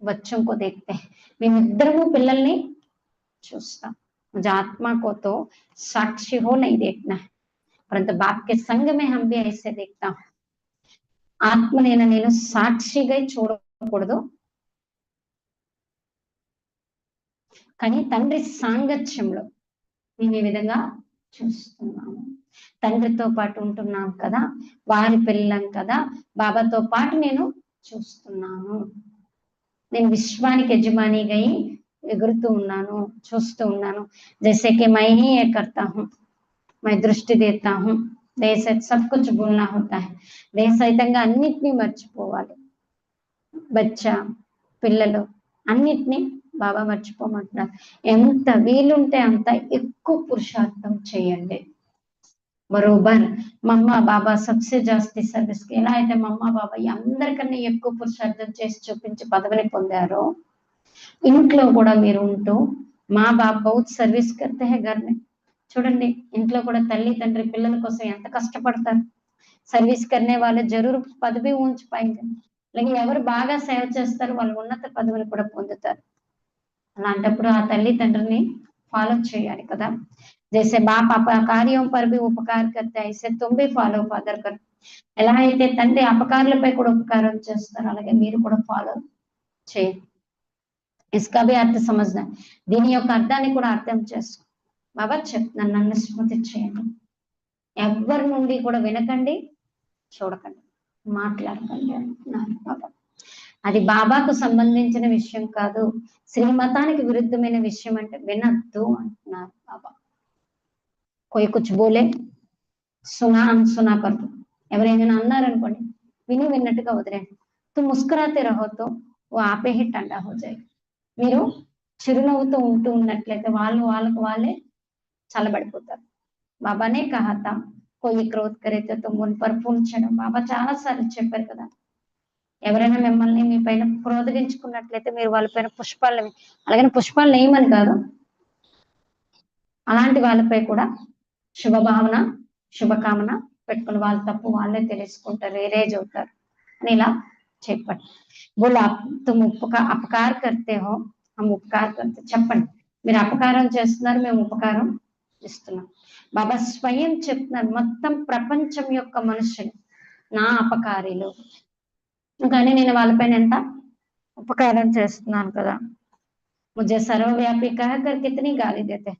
Speaker 1: बच्चों को देखते हैं. మేమిద్దరము పిల్లల్ని చూస్తాం. मुझे आत्मा को तो साक्षी हो नहीं देखना है परंतु बाप के संग में हम भी ऐसे देखता हूँ. ఆత్మనైనా నేను సాక్షిగా చూడకూడదు కానీ తండ్రి సాంగత్యంలో మేము ఈ విధంగా చూస్తున్నాము. తండ్రితో పాటు ఉంటున్నాం కదా, వారి పిల్లం కదా, బాబాతో పాటు నేను చూస్తున్నాను. నేను విశ్వానికి యజమానిగా ఎగురుతూ ఉన్నాను, చూస్తూ ఉన్నాను. जैसे कि मैं ही ये करता हूँ, मैं దృష్టి देता हूँ. దేశ सब कुछ बोलना होता है. దేశైతంగా అన్నిటినీ మర్చిపోవాలి. బచ్చా పిల్లలు అన్నిటినీ బాబా మర్చిపోమంటున్నారు. ఎంత వీలుంటే అంత ఎక్కువ పురుషార్థం చేయండి. బరోబర్ మమ్మ బాబా సబ్సే జాస్తి సర్వీస్ ఎలా అయితే మమ్మ బాబా అందరికన్నా ఎక్కువ పురుషార్థం చేసి చూపించి పదవిని పొందారో ఇంట్లో కూడా మీరు ఉంటూ మా బాబా బహుత్ సర్వీస్ కర్తే హై ఘర్ మే. చూడండి ఇంట్లో కూడా తల్లి తండ్రి పిల్లల కోసం ఎంత కష్టపడతారు. సర్వీస్ కర్నే వాళ్ళు జరూర్ పదవి ఊంచి పాయింది. అలాగే ఎవరు బాగా సేవ చేస్తారు వాళ్ళు ఉన్నత పదవిని కూడా పొందుతారు. అలాంటప్పుడు ఆ తల్లి తండ్రిని ఫాలో చేయాలి కదా. जैसे बाप कार्यों पर भी उपकार करते हैं ऐसे तुम भी फॉलो फादर कर. ఎలా అయితే తండ్రి అపకారులపై కూడా ఉపకారం చేస్తారు అలాగే మీరు కూడా ఫాలో చేయండి. इसका भी अर्थ समझना. దీని యొక్క అర్థాన్ని కూడా అర్థం చేసుకో. బాబా చెప్తున్నాను నన్ను స్మృతి చేయండి. ఎవరి నుండి కూడా వినకండి, చూడకండి, మాట్లాడకండి అంటున్నారు బాబా. అది బాబాకు సంబంధించిన విషయం కాదు, శ్రీమతానికి విరుద్ధమైన విషయం అంటే వినద్దు అంటున్నారు బాబా. कोई कुछ बोले सुना अनसुना कर दो. ఎవరైనా అన్నారనుకోండి విని విన్నట్టుగా వదిలేండి. तुम मुस्कुराते रहो तो वो आपे ही ठंडा हो जाएगा. మీరు చిరునవ్వుతో ఉంటూ ఉన్నట్లయితే వాళ్ళకు వాళ్ళే చల్లబడిపోతారు. బాబానే కహా తా कोई क्रोध करे तो तुम उन पर फूल चढ़ो. బాబా చాలా సార్లు చెప్పారు కదా, ఎవరైనా మిమ్మల్ని మీ పైన క్రోధగించుకున్నట్లయితే మీరు వాళ్ళ పైన పుష్పాలు అలాగే పుష్పాలు వేయమని కాదు, అలాంటి వాళ్ళపై కూడా శుభభావన శుభకామన పెట్టుకుని వాళ్ళ తప్పు వాళ్ళే తెలుసుకుంటారు, రియలైజ్ అవుతారు అని ఇలా చెప్పండి. బోలా తుమ్ అపకార్ కర్తే హో హమ్ ఉపకార్ కర్తే. చెప్పండి మీరు అపకారం చేస్తున్నారు, మేము ఉపకారం ఇస్తున్నాం. బాబా స్వయం చెప్తున్నారు మొత్తం ప్రపంచం యొక్క మనుషులు నా అపకారీలు, కానీ నేను వాళ్ళపైన ఎంత ఉపకారం చేస్తున్నాను కదా. ముझे సర్వవ్యాపి कहकर कितनी गाली देते.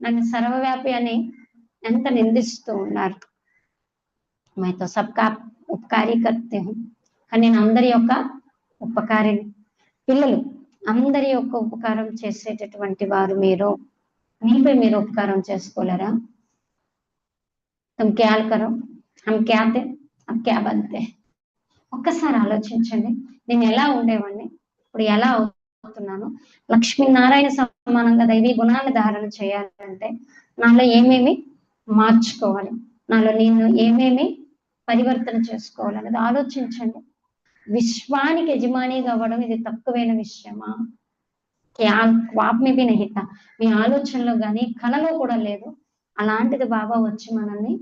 Speaker 1: నన్ను సర్వవ్యాపి అని ఎంత నిందిస్తూ ఉన్నారు. मैं तो सबका उपकारी करते हूँ, కానీ నేను అందరి యొక్క ఉపకారిని. పిల్లలు అందరి యొక్క ఉపకారం చేసేటటువంటి వారు మీరు, మీపై మీరు ఉపకారం చేసుకోలేరా? तुम क्या करो हम क्या थे अब क्या बनते. ఒక్కసారి ఆలోచించండి, నేను ఎలా ఉండేవాడిని ఇప్పుడు ఎలా అవుతున్నాను. లక్ష్మీనారాయణ సమానంగా దైవీ గుణాన్ని ధారణ చేయాలంటే నాలో ఏమేమి మార్చుకోవాలి, నాలో నేను ఏమేమి పరివర్తన చేసుకోవాలనేది ఆలోచించండి. విశ్వానికి యజమానిగా అవ్వడం ఇది తక్కువైన విషయమా? వాప్మేబీ నహిత, మీ ఆలోచనలో కానీ కళలో కూడా లేదు. అలాంటిది బాబా వచ్చి మనల్ని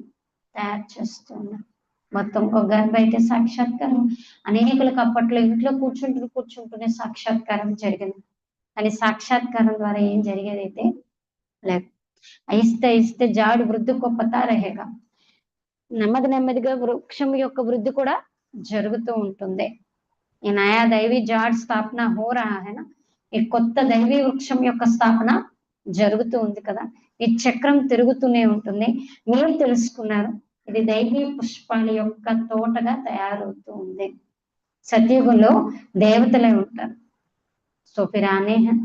Speaker 1: తయారు చేస్తున్నారు. మొత్తం ఒక బయట సాక్షాత్కారం అనేకులకు అప్పట్లో ఇంట్లో కూర్చుంటూనే సాక్షాత్కారం జరిగింది, కానీ సాక్షాత్కారం ద్వారా ఏం జరిగేదైతే లేదు. ఐస్తే ఐస్తే జాడు వృద్ధికో పతా రహేగా. నెమ్మది నెమ్మదిగా వృక్షం యొక్క వృద్ధి కూడా జరుగుతూ ఉంటుంది. ఈ నయా దైవీ జాడ్ స్థాపన హో రహా హై నా. ఈ కొత్త దైవీ వృక్షం యొక్క స్థాపన జరుగుతూ ఉంది కదా. ఈ చక్రం తిరుగుతూనే ఉంటుంది. మీరు తెలుసుకున్నారు ఇది దైవీ పుష్పాల యొక్క తోటగా తయారవుతూ ఉంది. సత్యయుగంలో దేవతలే ఉంటారు. సో ఫిర్ ఆనే హై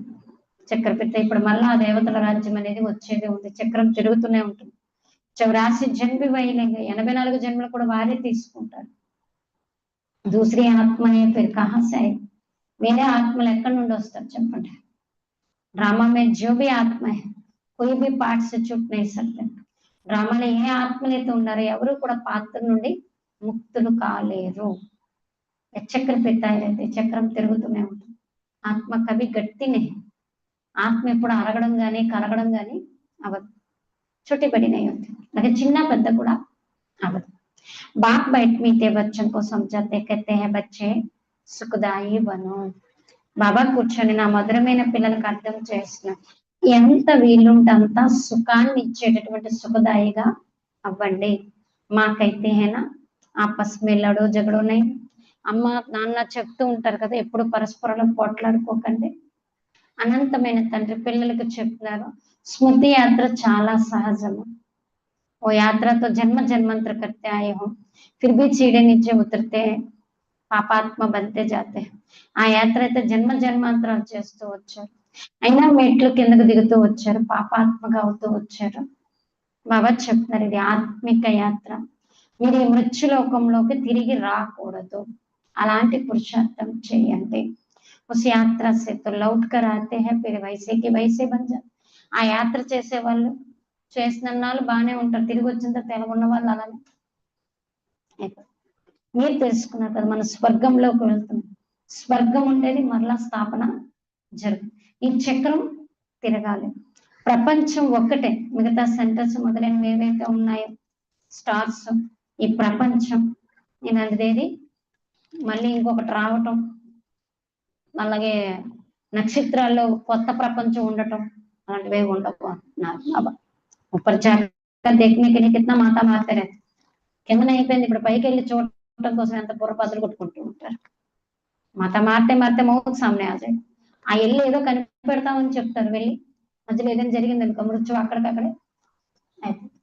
Speaker 1: చక్రపిత. ఇప్పుడు మళ్ళా ఆ దేవతల రాజ్యం అనేది వచ్చేదే ఉంది. చక్రం తిరుగుతూనే ఉంటుంది. 84 జన్మ వహిలేంगे, 84 జన్మలు కూడా వారే తీసుకుంటారు. దూసరి ఆత్మ హై ఫిర్ కహా సే ఆయేगी? వేరే ఆత్మలు ఎక్కడి నుండి వస్తారు చెప్పండి? డ్రామా మే జో భీ ఆత్మ హై కోయి భీ పార్ట్ సే చుట్ నహీ సక్తే. డ్రామాలో ఏ ఆత్మలైతే ఉన్నారో ఎవరు కూడా పాత్ర నుండి ముక్తులు కాలేరు. చక్ర పెట్టారైతే చక్రం తిరుగుతూనే ఉంటుంది. ఆత్మ కవి గట్టి నహీ. ఆత్మ ఎప్పుడు అరగడం గానీ కరగడం గానీ అవ్వదు. छोटी बड़ी नहीं होती, लेकिन చిన్న పెద్ద కూడా అవ్వదు. बाप बैठ मीठे बच्चों को समझाते कहते हैं बच्चे सुखदाई बनो. బాబా కూర్చొని నా మధురమైన పిల్లలకు అర్థం చేస్తున్నారు. ఎంత వీలుంటే అంత సుఖాన్ని ఇచ్చేటటువంటి సుఖదాయిగా అవ్వండి. మాకైతే హేనా ఆపస్ మే లడో జగడో నై. అమ్మ నాన్న చెప్తూ ఉంటారు కదా, ఎప్పుడు పరస్పరం పోట్లాడుకోకండి. అనంతమైన తండ్రి పిల్లలకు చెప్తున్నారు, స్మృతి యాత్ర చాలా సహజము. ఓ యాత్రతో జన్మ జన్మంతర కర్తే ఆయే హో, ఫిర్ భీ చీడే నీచే ఉతరతే పాపాత్మ బంతే జాతే. ఆ యాత్ర అయితే జన్మ జన్మాంతరాలు చేస్తూ వచ్చారు, అయినా మెట్లు కిందకు దిగుతూ వచ్చారు, పాపాత్మగా అవుతూ వచ్చారు. బాబా చెప్తున్నారు, ఇది ఆత్మిక యాత్ర. మీరు ఈ మృత్యులోకంలోకి తిరిగి రాకూడదు. అలాంటి పురుషార్థం చేయండి. उस यात्रा से तो लौट कर आते हैं फिर वैसे की वैसे बन जाते. ఆ యాత్ర చేసే వాళ్ళు చేసినన్నాళ్ళు బాగానే ఉంటారు, తిరిగి వచ్చిన తర్వాత ఎలా ఉన్న వాళ్ళు అలానే అయిపోతారు. మీరు తెలుసుకున్నారు కదా, మన స్వర్గంలోకి వెళ్తున్నాం. స్వర్గం ఉండేది మరలా స్థాపన జరుగు. ఈ చక్రం తిరగాలి. ప్రపంచం ఒక్కటే, మిగతా సెంటర్స్ మొదలైనవి ఏవైతే ఉన్నాయో స్టార్స్, ఈ ప్రపంచం ఇలాంటిది మళ్ళీ ఇంకొకటి రావటం, అలాగే నక్షత్రాల్లో కొత్త ప్రపంచం ఉండటం అలాంటివే ఉండవు అంటున్నారు బాబా. ऊपर जाकर देखने के लिए कितना माता मारते रहते. కిందన అయిపోయింది, ఇప్పుడు పైకి వెళ్ళి చూడటం కోసం ఎంత బుర్రపద్దలు కొట్టుకుంటూ ఉంటారు. మాత మారితే మారితే మౌత్ సామ్నే ఆజాయి. ఆ వెళ్ళి ఏదో కనిపెడతామని చెప్తారు, వెళ్ళి మధ్యలో ఏదైనా జరిగింది అనుకో మృత్యు అక్కడికక్కడే అయిపోతుంది.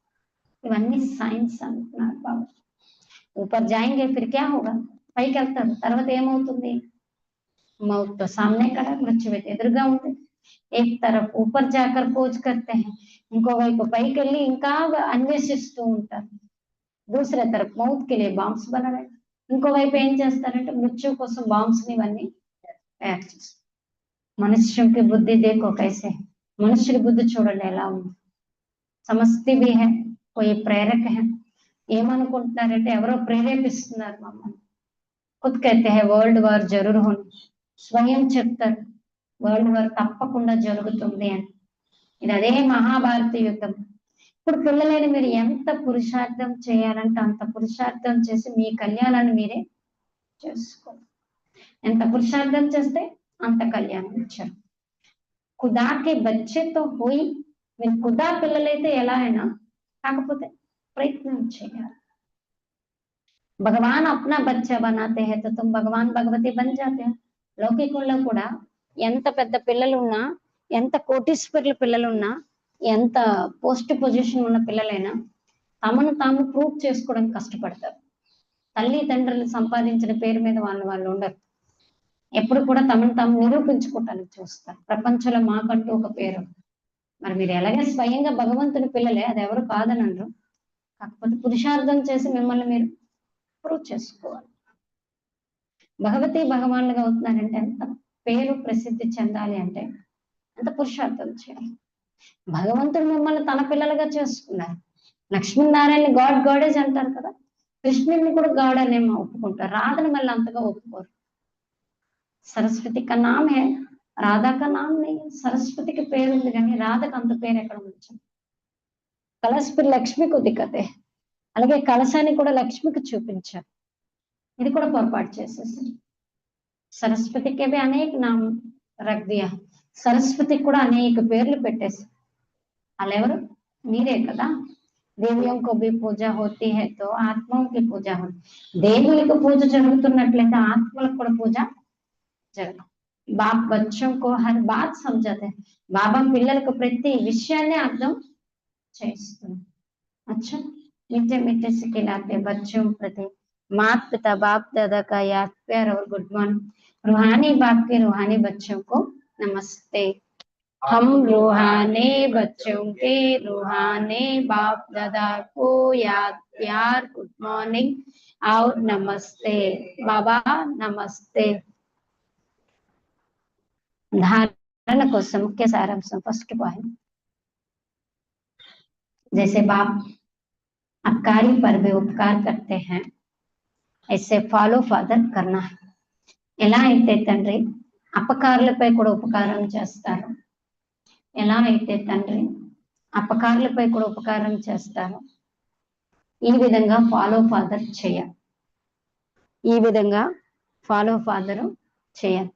Speaker 1: ఇవన్నీ సైన్స్ అంటున్నారు బాబా. ఊపర్ జాయింగే ఫిర్ క్యా హోగా, పైకి వెళ్తారు తర్వాత ఏమవుతుంది? मौत तो सामने खड़ा, मृत्यु ఎదురుగా ఉంది. एक तरफ ऊपर जाकर खोज करते हैं, ఇంకోవైపు పైకి వెళ్ళి ఇంకా అన్వేషిస్తూ ఉంటారు. दूसरे तरफ मौत के लिए బాంబ్స్ बना रहे. ఇంకోవైపు ఏం చేస్తారంటే మృత్యు కోసం బాంబ్స్ ని ఇవన్నీ తయారు చేస్తారు. మనుష్యుకి బుద్ధి దేకో కైసే, మనుష్యుడి బుద్ధి చూడండి ఎలా ఉంది. సమస్తి భీ హై, కోయి ప్రేరక హై. ఏమనుకుంటున్నారంటే ఎవరో ప్రేరేపిస్తున్నారు మమ్మల్ని. खुद कहते हैं वर्ल्ड वार जरूर होनी. స్వయం చెప్తారు వరల్డ్ వార్ తప్పకుండా జరుగుతుంది అని. ఇది అదే మహాభారత యుద్ధం. ఇప్పుడు పిల్లలైన మీరు ఎంత పురుషార్థం చేయాలంటే అంత పురుషార్థం చేసి మీ కళ్యాణాన్ని మీరే చేసుకోండి. ఎంత పురుషార్థం చేస్తే అంత కళ్యాణం ఇచ్చారు. కుదాకి బచ్చేతో పోయి, మీరు కుదా పిల్లలైతే ఎలా అయినా, కాకపోతే ప్రయత్నం చేయాలి. భగవాన్ అప్నా బచ్చా బనాతే హై తో తుమ్ భగవాన్ భగవతి బన్ జాతే హై. లౌకికంలో కూడా ఎంత పెద్ద పిల్లలున్నా, ఎంత కోటీశ్వరుల పిల్లలున్నా, ఎంత పోస్ట్ పొజిషన్ ఉన్న పిల్లలైనా తమను తాము ప్రూవ్ చేసుకోవడానికి కష్టపడతారు. తల్లి తండ్రులు సంపాదించిన పేరు మీద వాళ్ళు ఉండరు. ఎప్పుడు కూడా తమను తాము నిరూపించుకోవటానికి చూస్తారు. ప్రపంచంలో మాకంటూ ఒక పేరు. మరి మీరు ఎలాగే స్వయంగా భగవంతుని పిల్లలే, అది ఎవరు కాదని అనరు. కాకపోతే పురుషార్థం చేసి మిమ్మల్ని మీరు ప్రూవ్ చేసుకోవాలి. భగవతి భగవాన్లుగా అవుతున్నారంటే ఎంత పేరు ప్రసిద్ధి చెందాలి అంటే ఎంత పురుషార్థం చేయాలి. భగవంతుడు మిమ్మల్ని తన పిల్లలుగా చేసుకున్నారు. లక్ష్మీనారాయణ గాడేజ్ అంటారు కదా, కృష్ణుడిని కూడా గాడ్ అనేమో ఒప్పుకుంటారు, రాధని మళ్ళీ అంతగా ఒప్పుకోరు. సరస్వతి కా నామ్ హే, రాధా కా నామ్ నే. సరస్వతికి పేరు ఉంది కానీ రాధకు అంత పేరు ఎక్కడ ఉంచారు. కలశ పర్ లక్ష్మికి దిక్కతే, అలాగే కలశాన్ని కూడా లక్ష్మికి చూపించారు. ఇది కూడా పొరపాటు చేసేసారు. సరస్వతికి అనేక నామ్ రఖ్ దియా, సరస్వతికి కూడా అనేక పేర్లు పెట్టేసి. అలా ఎవరు? మీరే కదా. దేవియోं को भी पूजा होती है तो ఆత్మోं की पूजा होती. దేవులకు పూజ జరుగుతున్నట్లయితే ఆత్మలకు కూడా పూజ జరగాలి. బాప్ బచ్చోं को हर बात समझाते हैं. బాబా పిల్లలకు ప్రతి విషయాన్ని అర్థం చేస్తున్నారు. अच्छा मीठे मीठे से खिलाते बच्चों प्रति माता पिता बाप दादा का याद प्यार और गुड मॉर्निंग। रूहानी बाप के रूहानी बच्चों को नमस्ते। हम रूहानी बच्चों के रूहानी बाप दादा को याद प्यार गुड मॉर्निंग और नमस्ते। बाबा नमस्ते। धारणा को मुख्य सारांश फर्स्ट पॉइंट, जैसे बाप अकारी पर भी उपकार करते हैं, ऐसे फॉलो फादर करना है। ఎలా అయితే తండ్రి అపకారులపై కూడా ఉపకారం చేస్తారు, ఎలా అయితే తండ్రి అపకారులపై కూడా ఉపకారం చేస్తారు, ఈ విధంగా ఫాలో ఫాదర్ చేయాలి. ఈ విధంగా ఫాలో ఫాదర్ చేయాలి.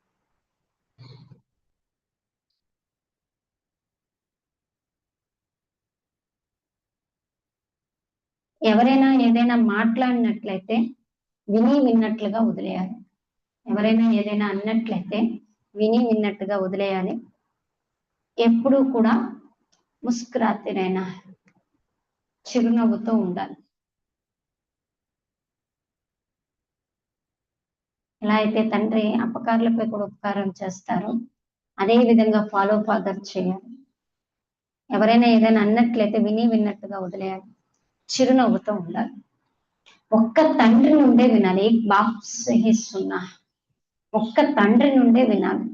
Speaker 1: ఎవరైనా ఏదైనా మాట్లాడినట్లయితే విని విన్నట్లుగా వదిలేయాలి. ఎవరైనా ఏదైనా అన్నట్లయితే విని విన్నట్టుగా వదిలేయాలి. ఎప్పుడూ కూడా ముస్కురాతే रहना है, చిరునవ్వుతో ఉండాలి. ఎలా అయితే తండ్రి అపకారులపై కూడా ఉపకారం చేస్తారో అదే విధంగా ఫాలో ఫాదర్ చేయాలి. ఎవరైనా ఏదైనా అన్నట్లయితే విని విన్నట్టుగా వదిలేయాలి, చిరునవ్వుతో ఉండాలి. ఒక్క తండ్రి నుండే వినాలి. ఏక్ బాప్ సే హీ సున్నా, ఒక్క తండ్రి నుండే వినాలి.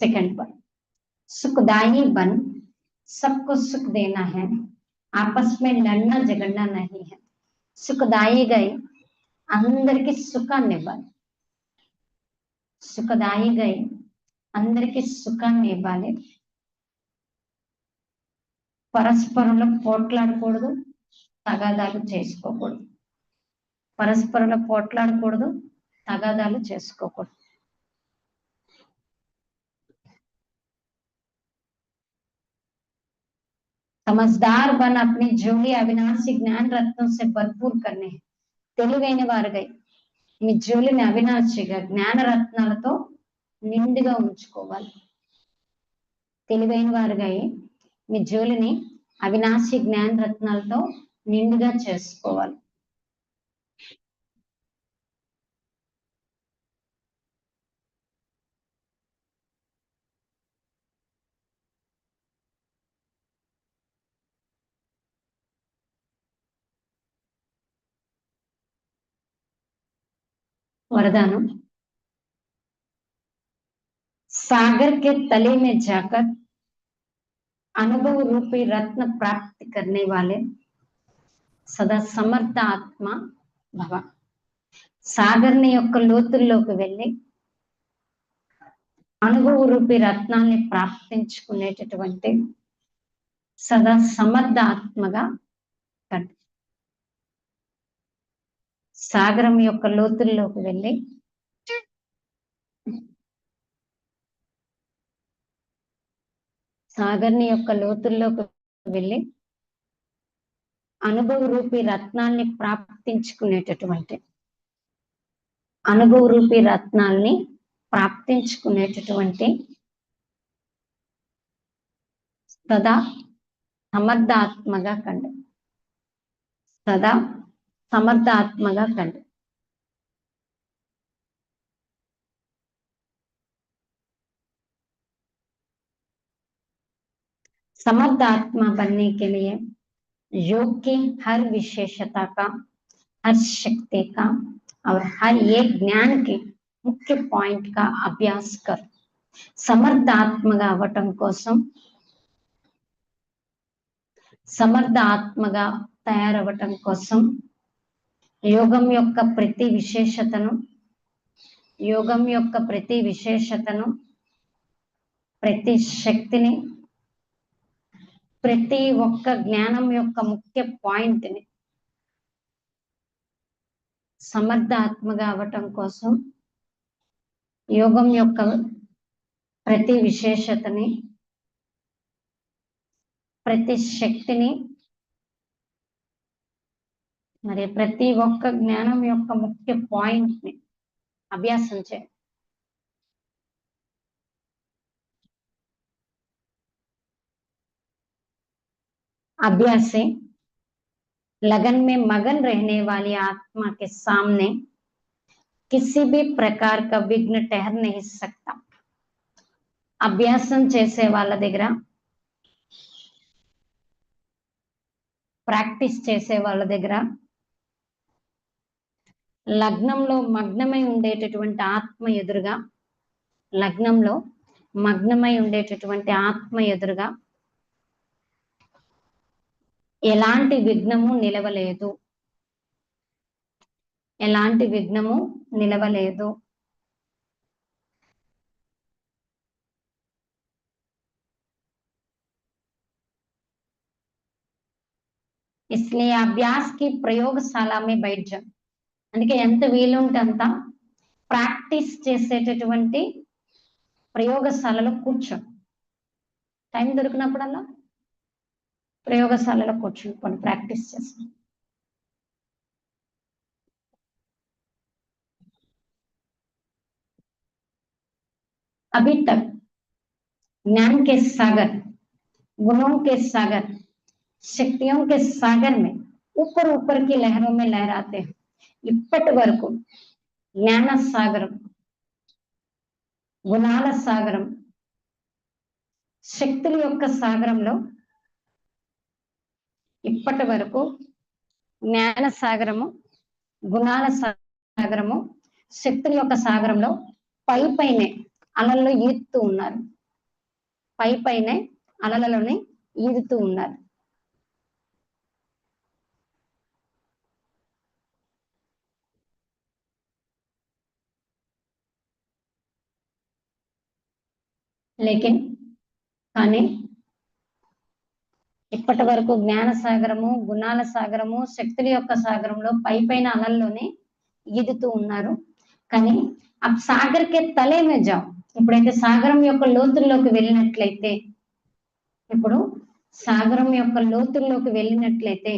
Speaker 1: सेकंड पर सुखदाई बन सबको सुख देना है, आपस में लड़ना झगड़ना नहीं है. सुखदाई गई అందరికి సుఖాన్ని ఇవ్వాలి. సుఖదాయి గై అందరికి సుఖాన్ని ఇవ్వాలి. పరస్పరంలో పోట్లాడకూడదు, తగాదాలు చేసుకోకూడదు. పరస్పరంలో పోట్లాడకూడదు, తగాదాలు చేసుకోకూడదు. समझदार बन अपनी झोली अविनाशी ज्ञान रत्नों से भरपूर करने हैं. తెలివైన వారుగై మీ జోలిని అవినాశిగా జ్ఞానరత్నాలతో నిండుగా ఉంచుకోవాలి. తెలివైన వారుగై మీ జోలిని అవినాశి జ్ఞానరత్నాలతో నిండుగా చేసుకోవాలి. वरदान, सागर के तले में जाकर अनुभव रूपी रत्न प्राप्त करने वाले सदा समर्थ आत्मा भव. సాగర్ని యొక్క లోతుల్లోకి వెళ్ళి అనుభవ రూపీ రత్నాన్ని ప్రాప్తించుకునేటటువంటి సదా సమర్థ ఆత్మగా కండి. సాగరం యొక్క లోతుల్లోకి వెళ్ళి సాగర్ని యొక్క లోతుల్లోకి వెళ్ళి అనుభవ రూపీ రత్నాల్ని ప్రాప్తించుకునేటటువంటి అనుభవ రూపీ రత్నాల్ని ప్రాప్తించుకునేటటువంటి సదా సమర్థాత్మగా కండి. సదా समर्थात्मगा कंड. समर्थात्मा बनने के लिए योग की हर विशेषता का, हर शक्ति का और हर एक ज्ञान के मुख्य पॉइंट का अभ्यास कर समर्थात्मगा अवटम कोसम సమర్థాత్మగా తయారవటం కోసం యోగం యొక్క ప్రతి విశేషతను ప్రతి శక్తిని ప్రతి ఒక్క జ్ఞానం యొక్క ముఖ్య పాయింట్ ని సమర్థాత్మగా అవటం కోసం యోగం యొక్క ప్రతి విశేషతని ప్రతి శక్తిని మరి ప్రతి ఒక్క జ్ఞానం యొక్క ముఖ్య పాయింట్ ని అభ్యాసం చేయాలి. अभ्यास से लगन में मगन रहने वाली आत्मा के सामने किसी भी प्रकार का विघ्न ठहर नहीं सकता। అభ్యాసం చేసే వాళ్ళ దగ్గర, ప్రాక్టీస్ చేసే వాళ్ళ దగ్గర లగ్నంలో మగ్నమై ఉండేటటువంటి ఆత్మ ఎదురుగా, లగ్నంలో మగ్నమై ఉండేటటువంటి ఆత్మ ఎదురుగా ఎలాంటి విఘ్నము నిలవలేదు, ఎలాంటి విఘ్నము నిలవలేదు. इसलिए अभ्यास की प्रयोगशाला में बैठ जाओ. అందుకే ఎంత వీలుంటే అంత ప్రాక్టీస్ చేసేటటువంటి ప్రయోగశాలలో కూర్చో. టైం దొరికినప్పుడల్లా ప్రయోగశాలలో కూర్చుని ప్రాక్టీస్ చేస్తాం. अभी तक ज्ञान के सागर, गुणों के सागर, शक्तियों के सागर में ऊपर ऊपर की लहरों में लहराते हैं. ఇప్పటి వరకు జ్ఞాన సాగరం, గుణాల సాగరం, శక్తుల యొక్క సాగరంలో, ఇప్పటి వరకు జ్ఞాన సాగరము, గుణాల సాగరము, శక్తుల యొక్క సాగరంలో పై పైనే అలల్లో ఈదుతూ ఉన్నారు. పై పైనే అలలలోనే ఈదుతూ ఉన్నారు. లేకిన్ కానీ ఇప్పటి వరకు జ్ఞాన సాగరము, గుణాల సాగరము, శక్తుల యొక్క సాగరంలో పై పైన అలల్లోనే ఈదుతూ ఉన్నారు. కానీ ఆ సాగర్కే తలే మే జాओ. ఇప్పుడైతే సాగరం యొక్క లోతుల్లోకి వెళ్ళినట్లయితే, ఇప్పుడు సాగరం యొక్క లోతుల్లోకి వెళ్ళినట్లయితే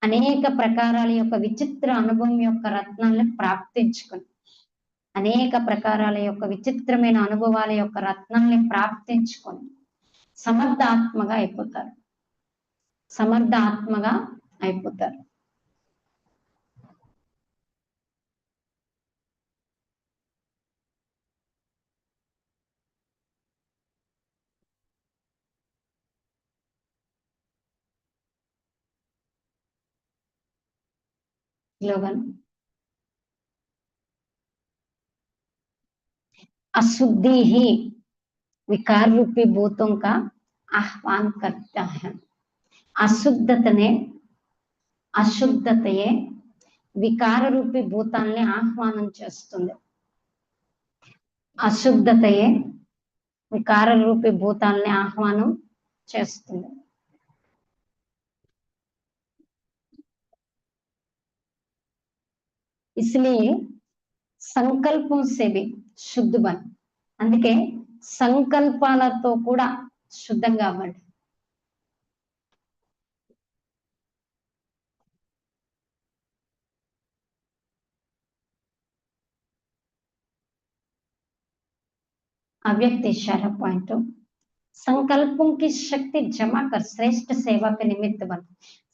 Speaker 1: అనేక ప్రకారాల యొక్క విచిత్ర అనుభవం యొక్క రత్నాలను ప్రాప్తించుకుని, అనేక ప్రకారాల యొక్క విచిత్రమైన అనుభవాల యొక్క రత్నాన్ని ప్రాప్తించుకొని సమర్థ ఆత్మగా అయిపోతారు. సమర్థ ఆత్మగా అయిపోతారు. स्लोगन, अशुद्धि ही विकार रूपी भूतों का आह्वान करता है. అశుద్ధతయే వికార రూపీ భూతాల్ని ఆహ్వానం చేస్తుంది. అశుద్ధతయే వికార రూపీ భూతాల్ని ఆహ్వానం చేస్తుంది. इसलिए సంకల్పం से भी शुद्ध बन. అందుకే సంకల్పాలతో కూడా శుద్ధంగా అవ్వండి. अव्यक्त इशारा पॉइंट, సంకల్పం की शक्ति जमा कर श्रेष्ठ सेवा के निमित्त बन.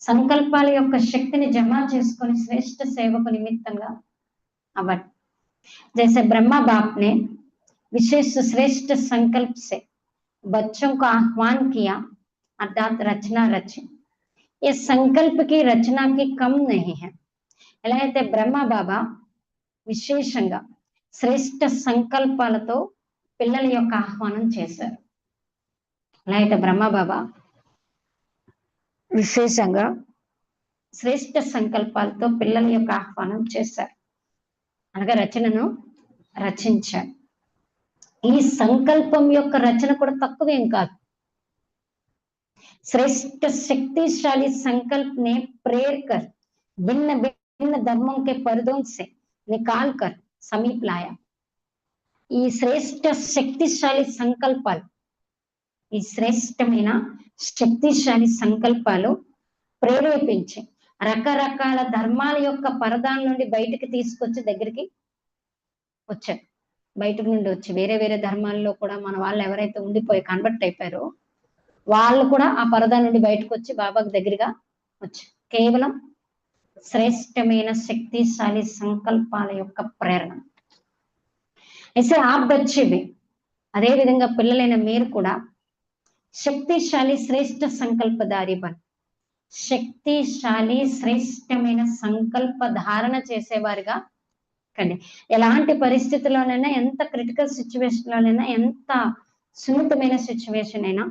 Speaker 1: సంకల్పాల యొక్క శక్తిని జమా చేసుకొని శ్రేష్ఠ సేవకు నిమిత్తంగా అవ్వండి. जैसे ब्रह्मा बाप ने विशेष श्रेष्ठ संकल्प से बच्चों को आह्वान किया, अर्थात रचना रची. ये संकल्प की रचना की कम नहीं है. ఎలా అయితే బ్రహ్మ బాబా విశేషంగా శ్రేష్ఠ సంకల్పాలతో పిల్లల యొక్క ఆహ్వానం చేశారు. ఎలా అయితే బ్రహ్మ బాబా విశేషంగా శ్రేష్ఠ సంకల్పాలతో పిల్లల యొక్క ఆహ్వానం చేశారు, అనగా రచనను రచించారు. ఈ సంకల్పం యొక్క రచన కూడా తక్కువేం కాదు. श्रेष्ठ शक्तिशाली संकल्प ने प्रेर कर भिन्न भिन्न धर्मों के पर्दों से निकाल कर समीप लाया. ఈ శ్రేష్ఠ శక్తిశాలి సంకల్పాలు, ఈ శ్రేష్టమైన శక్తిశాలి సంకల్పాలు ప్రేరేపించి రకరకాల ధర్మాల యొక్క పరదాల నుండి బయటికి తీసుకొచ్చి దగ్గరికి వచ్చారు. బయట నుండి వచ్చి వేరే వేరే ధర్మాల్లో కూడా మన వాళ్ళు ఎవరైతే ఉండిపోయి కన్వర్ట్ అయిపోయారో వాళ్ళు కూడా ఆ పరదా నుండి బయటకు వచ్చి బాబాకు దగ్గరగా వచ్చి కేవలం శ్రేష్టమైన శక్తిశాలి సంకల్పాల యొక్క ప్రేరణ. ऐसे आप बच्चे भी అదే విధంగా పిల్లలైన మీరు కూడా శక్తిశాలి శ్రేష్ట సంకల్పదారి బన్ శక్తిశాలి శ్రేష్టమైన సంకల్ప ధారణ చేసేవారుగా కండి. ఎలాంటి పరిస్థితుల్లోనైనా, ఎంత క్రిటికల్ సిచ్యువేషన్ లోనైనా, ఎంత సున్నితమైన సిచ్యువేషన్ అయినా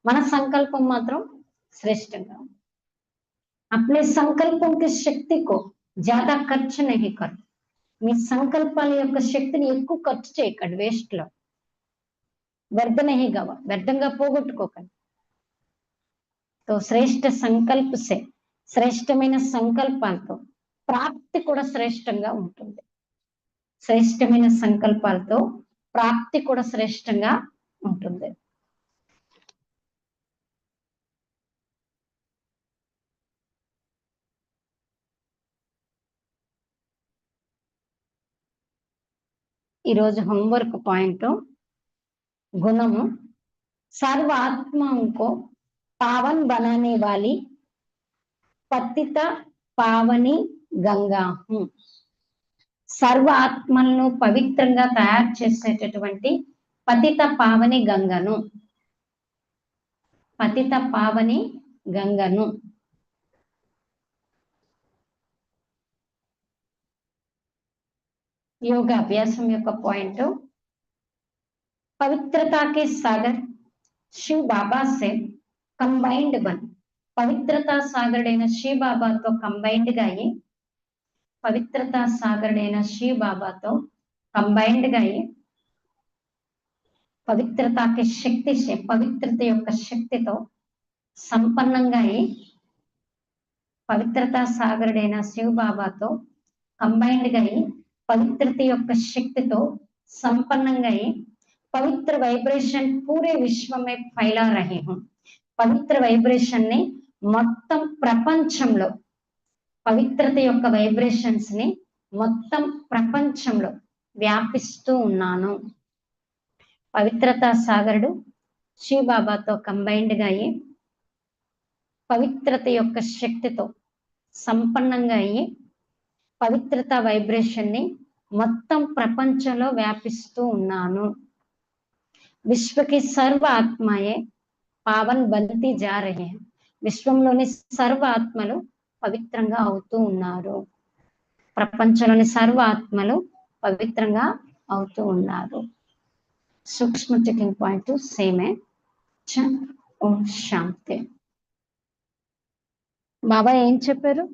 Speaker 1: మన సంకల్పం మాత్రం శ్రేష్టంగా. अपने संकल्पों की शक्ति को ज्यादा ఖర్చు नहीं कर. మీ సంకల్పాల యొక్క శక్తిని ఎక్కువ ఖర్చు చేయకండి, వేస్ట్ లో వ్యర్థంగా పోగొట్టుకోకండి. తో శ్రేష్ట సంకల్ప సే శ్రేష్టమైన సంకల్పాలతో ప్రాప్తి కూడా శ్రేష్టంగా ఉంటుంది. శ్రేష్టమైన సంకల్పాలతో ప్రాప్తి కూడా శ్రేష్టంగా ఉంటుంది. ఈరోజు होमवर्क पॉइंट गुणम सर्व आत्माओं को पावन बनाने वाली पतित पावनी गंगा हूं. సర్వ ఆత్మలను పవిత్రంగా తయారు చేసేటటువంటి పతిత పావని గంగను, పతిత పావని గంగను. యోగా అభ్యాసం యొక్క పాయింట్ पवित्रता के सागर शिव बाबा से कंबाइंड बन. पवित्रता सागरुडैन शिव बाबा तो कंबाइंड గా అయ్యి, पवित्रता सागरुडैन शिव बाबा तो कंबाइंड గా అయ్యి, पवित्रता के शक्ति से पवित्रత యొక్క శక్తితో సంపన్నంగా అయ్యి, पवित्रता सागरुడైన शिव बाबा तो कंबाइंड గా అయ్యి, पवित्रత యొక్క శక్తితో సంపన్నంగా అయ్యి, पवित्र वाइब्रेशन पूरे विश्व में फैला रही हूं. पवित्र वाइब्रेशन ని మొత్తం ప్రపంచంలో, పవిత్రత యొక్క వైబ్రేషన్స్ ని మొత్తం ప్రపంచంలో వ్యాపిస్తూ ఉన్నాను. పవిత్రతా సాగరుడు శివ బాబాతో కంబైన్డ్ గా అయ్యి, పవిత్రత యొక్క శక్తితో సంపన్నంగా అయ్యి, పవిత్రత వైబ్రేషన్ ని మొత్తం ప్రపంచంలో వ్యాపిస్తూ ఉన్నాను. विश्व की सर्व आत्माएं पावन बनती जा रही हैं. విశ్వంలోని సర్వ ఆత్మలు పవిత్రంగా అవుతూ ఉన్నారు. ప్రపంచంలోని సర్వ ఆత్మలు పవిత్రంగా అవుతూ ఉన్నారు. సూక్ష్మ టికింగ్ పాయింట్ సేమే. ఓం శాంతి. బాబా ఏం చెప్పారు?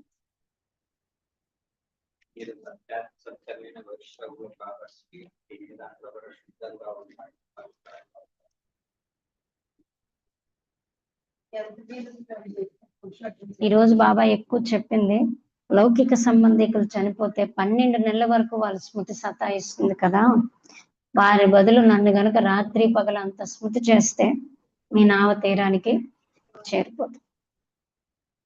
Speaker 1: ఈరోజు బాబా ఎక్కువ చెప్పింది, లౌకిక సంబంధికులు చనిపోతే 12 నెలల వరకు వాళ్ళ స్మృతి సతాయిస్తుంది కదా, వారి బదులు నన్ను గనుక రాత్రి పగలంత స్మృతి చేస్తే మీ నావ తీరానికి చేరిపోతుంది.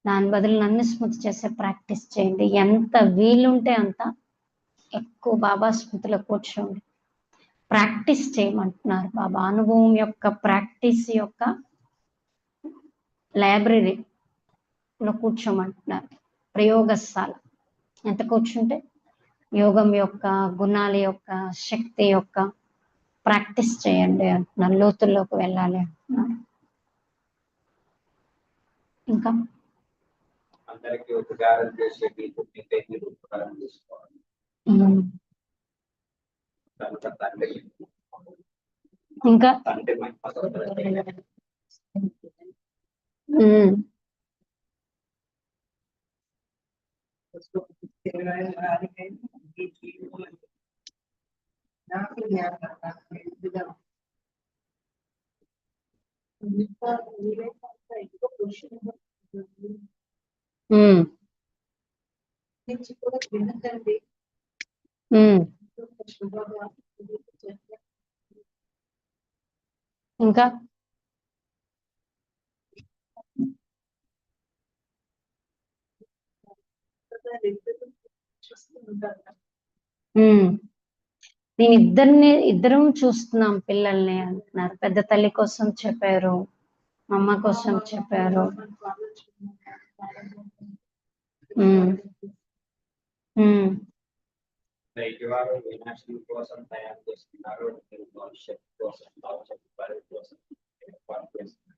Speaker 1: దాని బదులు నన్ను స్మృతి చేసే ప్రాక్టీస్ చేయండి. ఎంత వీలుంటే అంత ఎక్కువ బాబా స్మృతిలో కూర్చోండి, ప్రాక్టీస్ చేయమంటున్నారు బాబా. అనుభవం యొక్క ప్రాక్టీస్ యొక్క లైబ్రరీలో కూర్చోమంటున్నారు. ప్రయోగశాల ఎంత కూర్చుంటే యోగం యొక్క గుణాల యొక్క శక్తి యొక్క ప్రాక్టీస్ చేయండి అంటున్నారు. లోతుల్లోకి వెళ్ళాలి అంటున్నారు. ఇంకా
Speaker 2: అందరికీ ఉపకారం చేసే ఉపకారం చేసుకోవాలి.
Speaker 1: ఇంకా ఇంకా నేను ఇద్దరం చూస్తున్నాం పిల్లల్ని అంటున్నారు. పెద్ద తల్లి కోసం చెప్పారు, అమ్మ కోసం చెప్పారు.
Speaker 2: లైక్ వారు వినాశనం కోసం తయారు చేస్తున్నారు, భవిష్యత్తు కోసం, భవిష్యత్తు పరిధి కోసం ఏర్పాటు చేస్తున్నారు.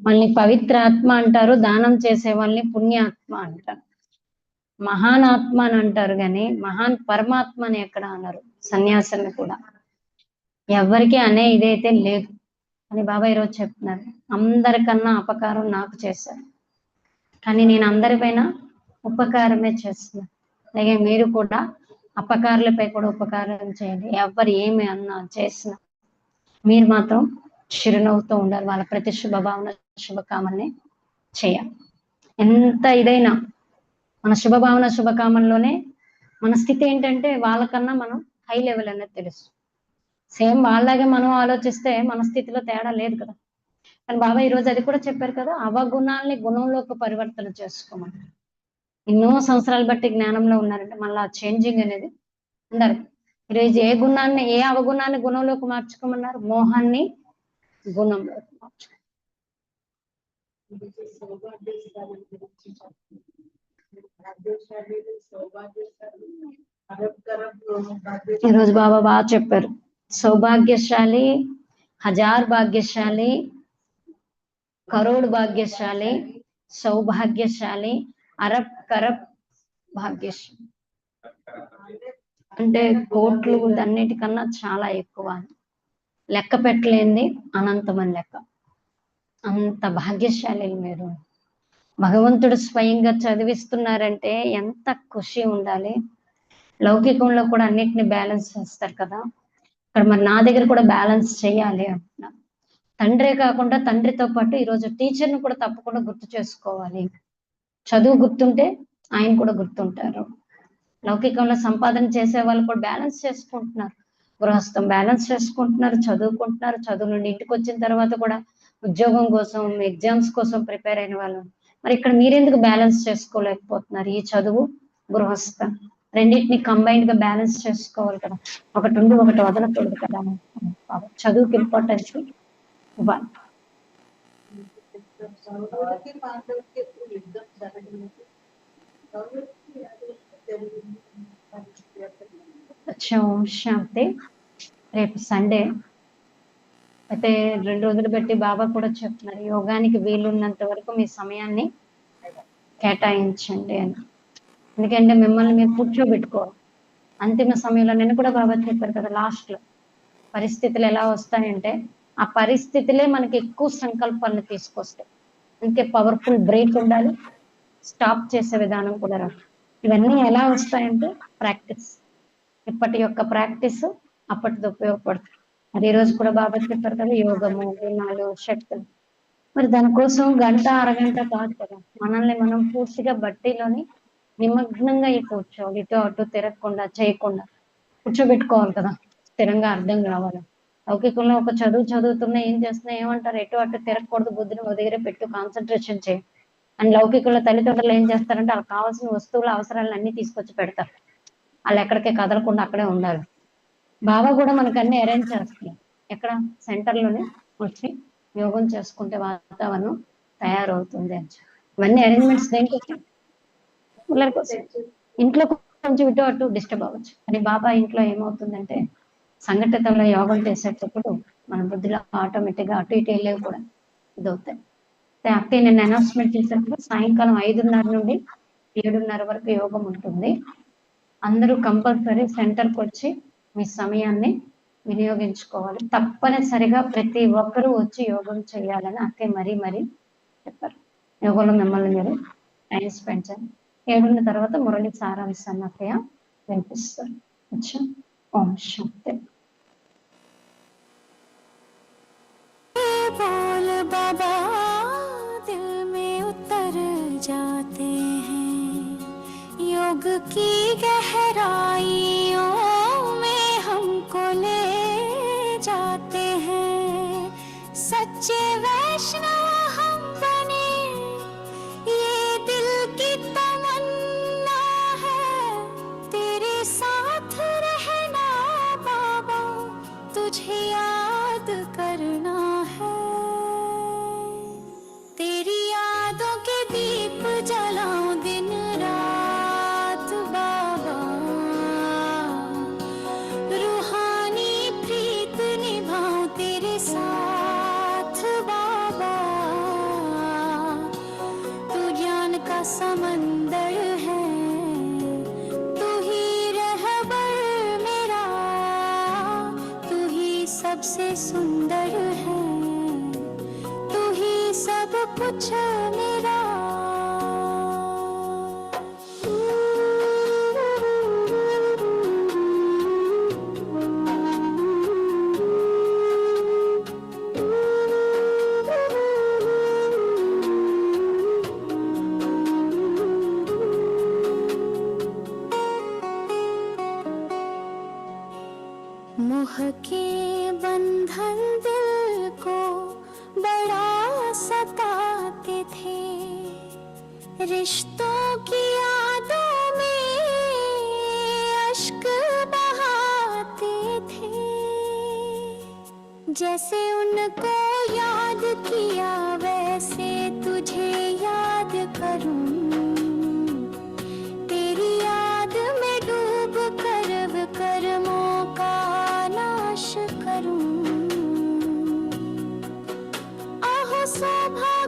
Speaker 1: వాళ్ళని పవిత్ర ఆత్మ అంటారు, దానం చేసే వాళ్ళని పుణ్యాత్మ అంటారు, మహానాత్మ అని అంటారు. కానీ మహాన్ పరమాత్మ అని ఎక్కడ అన్నారు. సన్యాసులు కూడా ఎవరికి అనే ఇదైతే లేదు అని బాబా ఈరోజు చెప్తున్నారు. అందరికన్నా అపకారం నాకు చేశారు, కానీ నేను అందరిపైన ఉపకారమే చేస్తున్నాను. అలాగే మీరు కూడా అపకారులపై కూడా ఉపకారం చేయండి. ఎవరు ఏమి అన్నా చేసినా మీరు మాత్రం చిరునవ్వుతో ఉండాలి. వాళ్ళ ప్రతి శుభభావన శుభకామల్ని చేయాలి. ఎంత ఇదైనా మన శుభభావన శుభకామంలోనే మన స్థితి ఏంటంటే వాళ్ళకన్నా మనం హై లెవెల్ అనేది తెలుసు. సేమ్ వాళ్ళలాగే మనం ఆలోచిస్తే మన స్థితిలో తేడా లేదు కదా. కానీ బాబా ఈరోజు అది కూడా చెప్పారు కదా, అవగుణాలని గుణంలోకి పరివర్తన చేసుకోమని. ఎన్నో సంవత్సరాలు బట్టి జ్ఞానంలో ఉన్నారంటే మళ్ళీ ఆ చేంజింగ్ అనేది ఉండాలి. ఈరోజు ఏ అవగుణాన్ని గుణంలోకి మార్చుకోమన్నారు? మోహాన్ని గుణంలోకి మార్చుకో. ఈరోజు బాబా బాగా చెప్పారు. సౌభాగ్యశాలి, హజార్ భాగ్యశాలి, కరోడ్ భాగ్యశాలి, సౌభాగ్యశాలి, అరబ్ కరబ్ భాగ్యశాలి. అంటే కోట్లు అన్నిటికన్నా చాలా ఎక్కువ, లెక్క పెట్టలేంది అనంతమని లెక్క. అంత భాగ్యశాలి మీరు. భగవంతుడు స్వయంగా చదివిస్తున్నారంటే ఎంత ఖుషి ఉండాలి. లౌకికంలో కూడా అన్నిటిని బ్యాలెన్స్ చేస్తారు కదా, ఇక్కడ మరి నా దగ్గర కూడా బ్యాలెన్స్ చేయాలి అంటున్నా. తండ్రే కాకుండా తండ్రితో పాటు ఈరోజు టీచర్ని కూడా తప్పకుండా గుర్తు చేసుకోవాలి. చదువు గుర్తుంటే ఆయన కూడా గుర్తుంటారు. లౌకికంలో సంపాదన చేసే వాళ్ళు కూడా బ్యాలెన్స్ చేసుకుంటున్నారు. గృహస్థం బ్యాలెన్స్ చేసుకుంటున్నారు, చదువుకుంటున్నారు. చదువు నుండి ఇంటికి వచ్చిన తర్వాత కూడా ఉద్యోగం కోసం, ఎగ్జామ్స్ కోసం ప్రిపేర్ అయిన వాళ్ళు. మరి ఇక్కడ మీరెందుకు బ్యాలెన్స్ చేసుకోలేకపోతున్నారు? ఈ చదువు, గృహస్థం రెండింటిని కంబైన్డ్ గా బ్యాలెన్స్ చేసుకోవాలి కదా. ఒకటి ఉండి ఒకటి వదలకూడదు కదా. చదువుకి ఇంపార్టెన్స్ ఇవ్వాలి. శాంతి. రేపు సండే అయితే 2 రోజులు బట్టి బాబా కూడా చెప్తున్నారు, యోగానికి వీలున్నంత వరకు మీ సమయాన్ని కేటాయించండి అని. ఎందుకంటే మిమ్మల్ని మీరు కూర్చోబెట్టుకోవాలి. అంతిమ సమయంలో నేను కూడా బాబా చెప్పారు కదా, లాస్ట్ లో పరిస్థితులు ఎలా వస్తాయంటే ఆ పరిస్థితులే మనకి ఎక్కువ సంకల్పాలను తీసుకొస్తాయి. అందుకే పవర్ఫుల్ బ్రేక్ ఉండాలి, స్టాప్ చేసే విధానం కూడా రాదు. ఇవన్నీ ఎలా వస్తాయంటే ప్రాక్టీస్. ఇప్పటి యొక్క ప్రాక్టీస్ అప్పటిది ఉపయోగపడుతుంది. అది ఈ రోజు కూడా బాబా చెప్పారు కదా, యోగము, గుణాలు, శక్తులు. మరి దానికోసం గంట అరగంట కాదు కదా, మనల్ని మనం పూర్తిగా బట్టీలోని నిమగ్నంగా కూర్చోవాలి. ఇటు అటు తిరగకుండా చేయకుండా కూర్చోబెట్టుకోవాలి కదా, స్థిరంగా అర్థం కావాలి. లౌకికంలో ఒక చదువుతున్నా ఏం చేస్తున్నా ఏమంటారు, ఎటు అటు తిరగకూడదు, బుద్ధిని ఒక దగ్గర పెట్టు, కాన్సన్ట్రేషన్ చేయి అని. లౌకికంలో తల్లిదండ్రులు ఏం చేస్తారంటే వాళ్ళకి కావాల్సిన వస్తువులు, అవసరాలను అన్ని తీసుకొచ్చి పెడతారు. వాళ్ళు ఎక్కడికే కదలకుండా అక్కడే ఉండాలి. బాబా కూడా మనకు అన్ని అరేంజ్ చేస్తున్నారు. ఎక్కడ సెంటర్లోనే వచ్చి యోగం చేసుకుంటే వాతావరణం తయారవుతుంది అని. ఇవన్నీ అరేంజ్మెంట్స్ దేనికోసం? పిల్లల కోసం. ఇంట్లో కొంచెం ఇటు అటు డిస్టర్బ్ అవ్వచ్చు, కానీ బాబా ఇంట్లో ఏమవుతుందంటే సంఘటితంలో యోగం చేసేటప్పుడు మన బుద్ధిలో ఆటోమేటిక్ గా అటు ఇటు వెళ్ళేవి కూడా ఇదవుతాయి. అక్కే నేను అనౌన్స్మెంట్ చేసినప్పుడు సాయంకాలం 5:30 నుండి 7:30 వరకు యోగం ఉంటుంది. అందరూ కంపల్సరీ సెంటర్కి వచ్చి మీ సమయాన్ని వినియోగించుకోవాలి. తప్పనిసరిగా ప్రతి ఒక్కరూ వచ్చి యోగం చేయాలని అక్కే మరీ చెప్పారు. యోగంలో మిమ్మల్ని మీరు టైం స్పెండ్ చేయాలి. 7 తర్వాత మురళి సారాంశాన్ని అక్కయ్య వినిపిస్తారు. అచ్చా, ఓం శాంతి.
Speaker 3: बाबा दिल में उतर जाते हैं, योग की गहराइयों में हमको ले सच्चे वैष्णव हम बने, ये दिल की तमन्ना है, तेरे साथ रहना बाबा, तुझे याद करना है। तेरी यादों के दीप जलाऊं दिन रात बाबा, रूहानी प्रीत निभाऊं तेरे साथ बाबा। तू ज्ञान का समंदर है, तू ही रहबर मेरा, तू ही सबसे सुंदर है, तू ही सब कुछ मेरा। मोह के बंधन दिल को बड़ा सताते थे, रिश्तों की यादों में अश्क बहाते थे। जैसे उनको याद किया वैसे तुझे याद करूं, तेरी याद में डूब कर कर्मों का नाश करूं। आहो सौभाग्य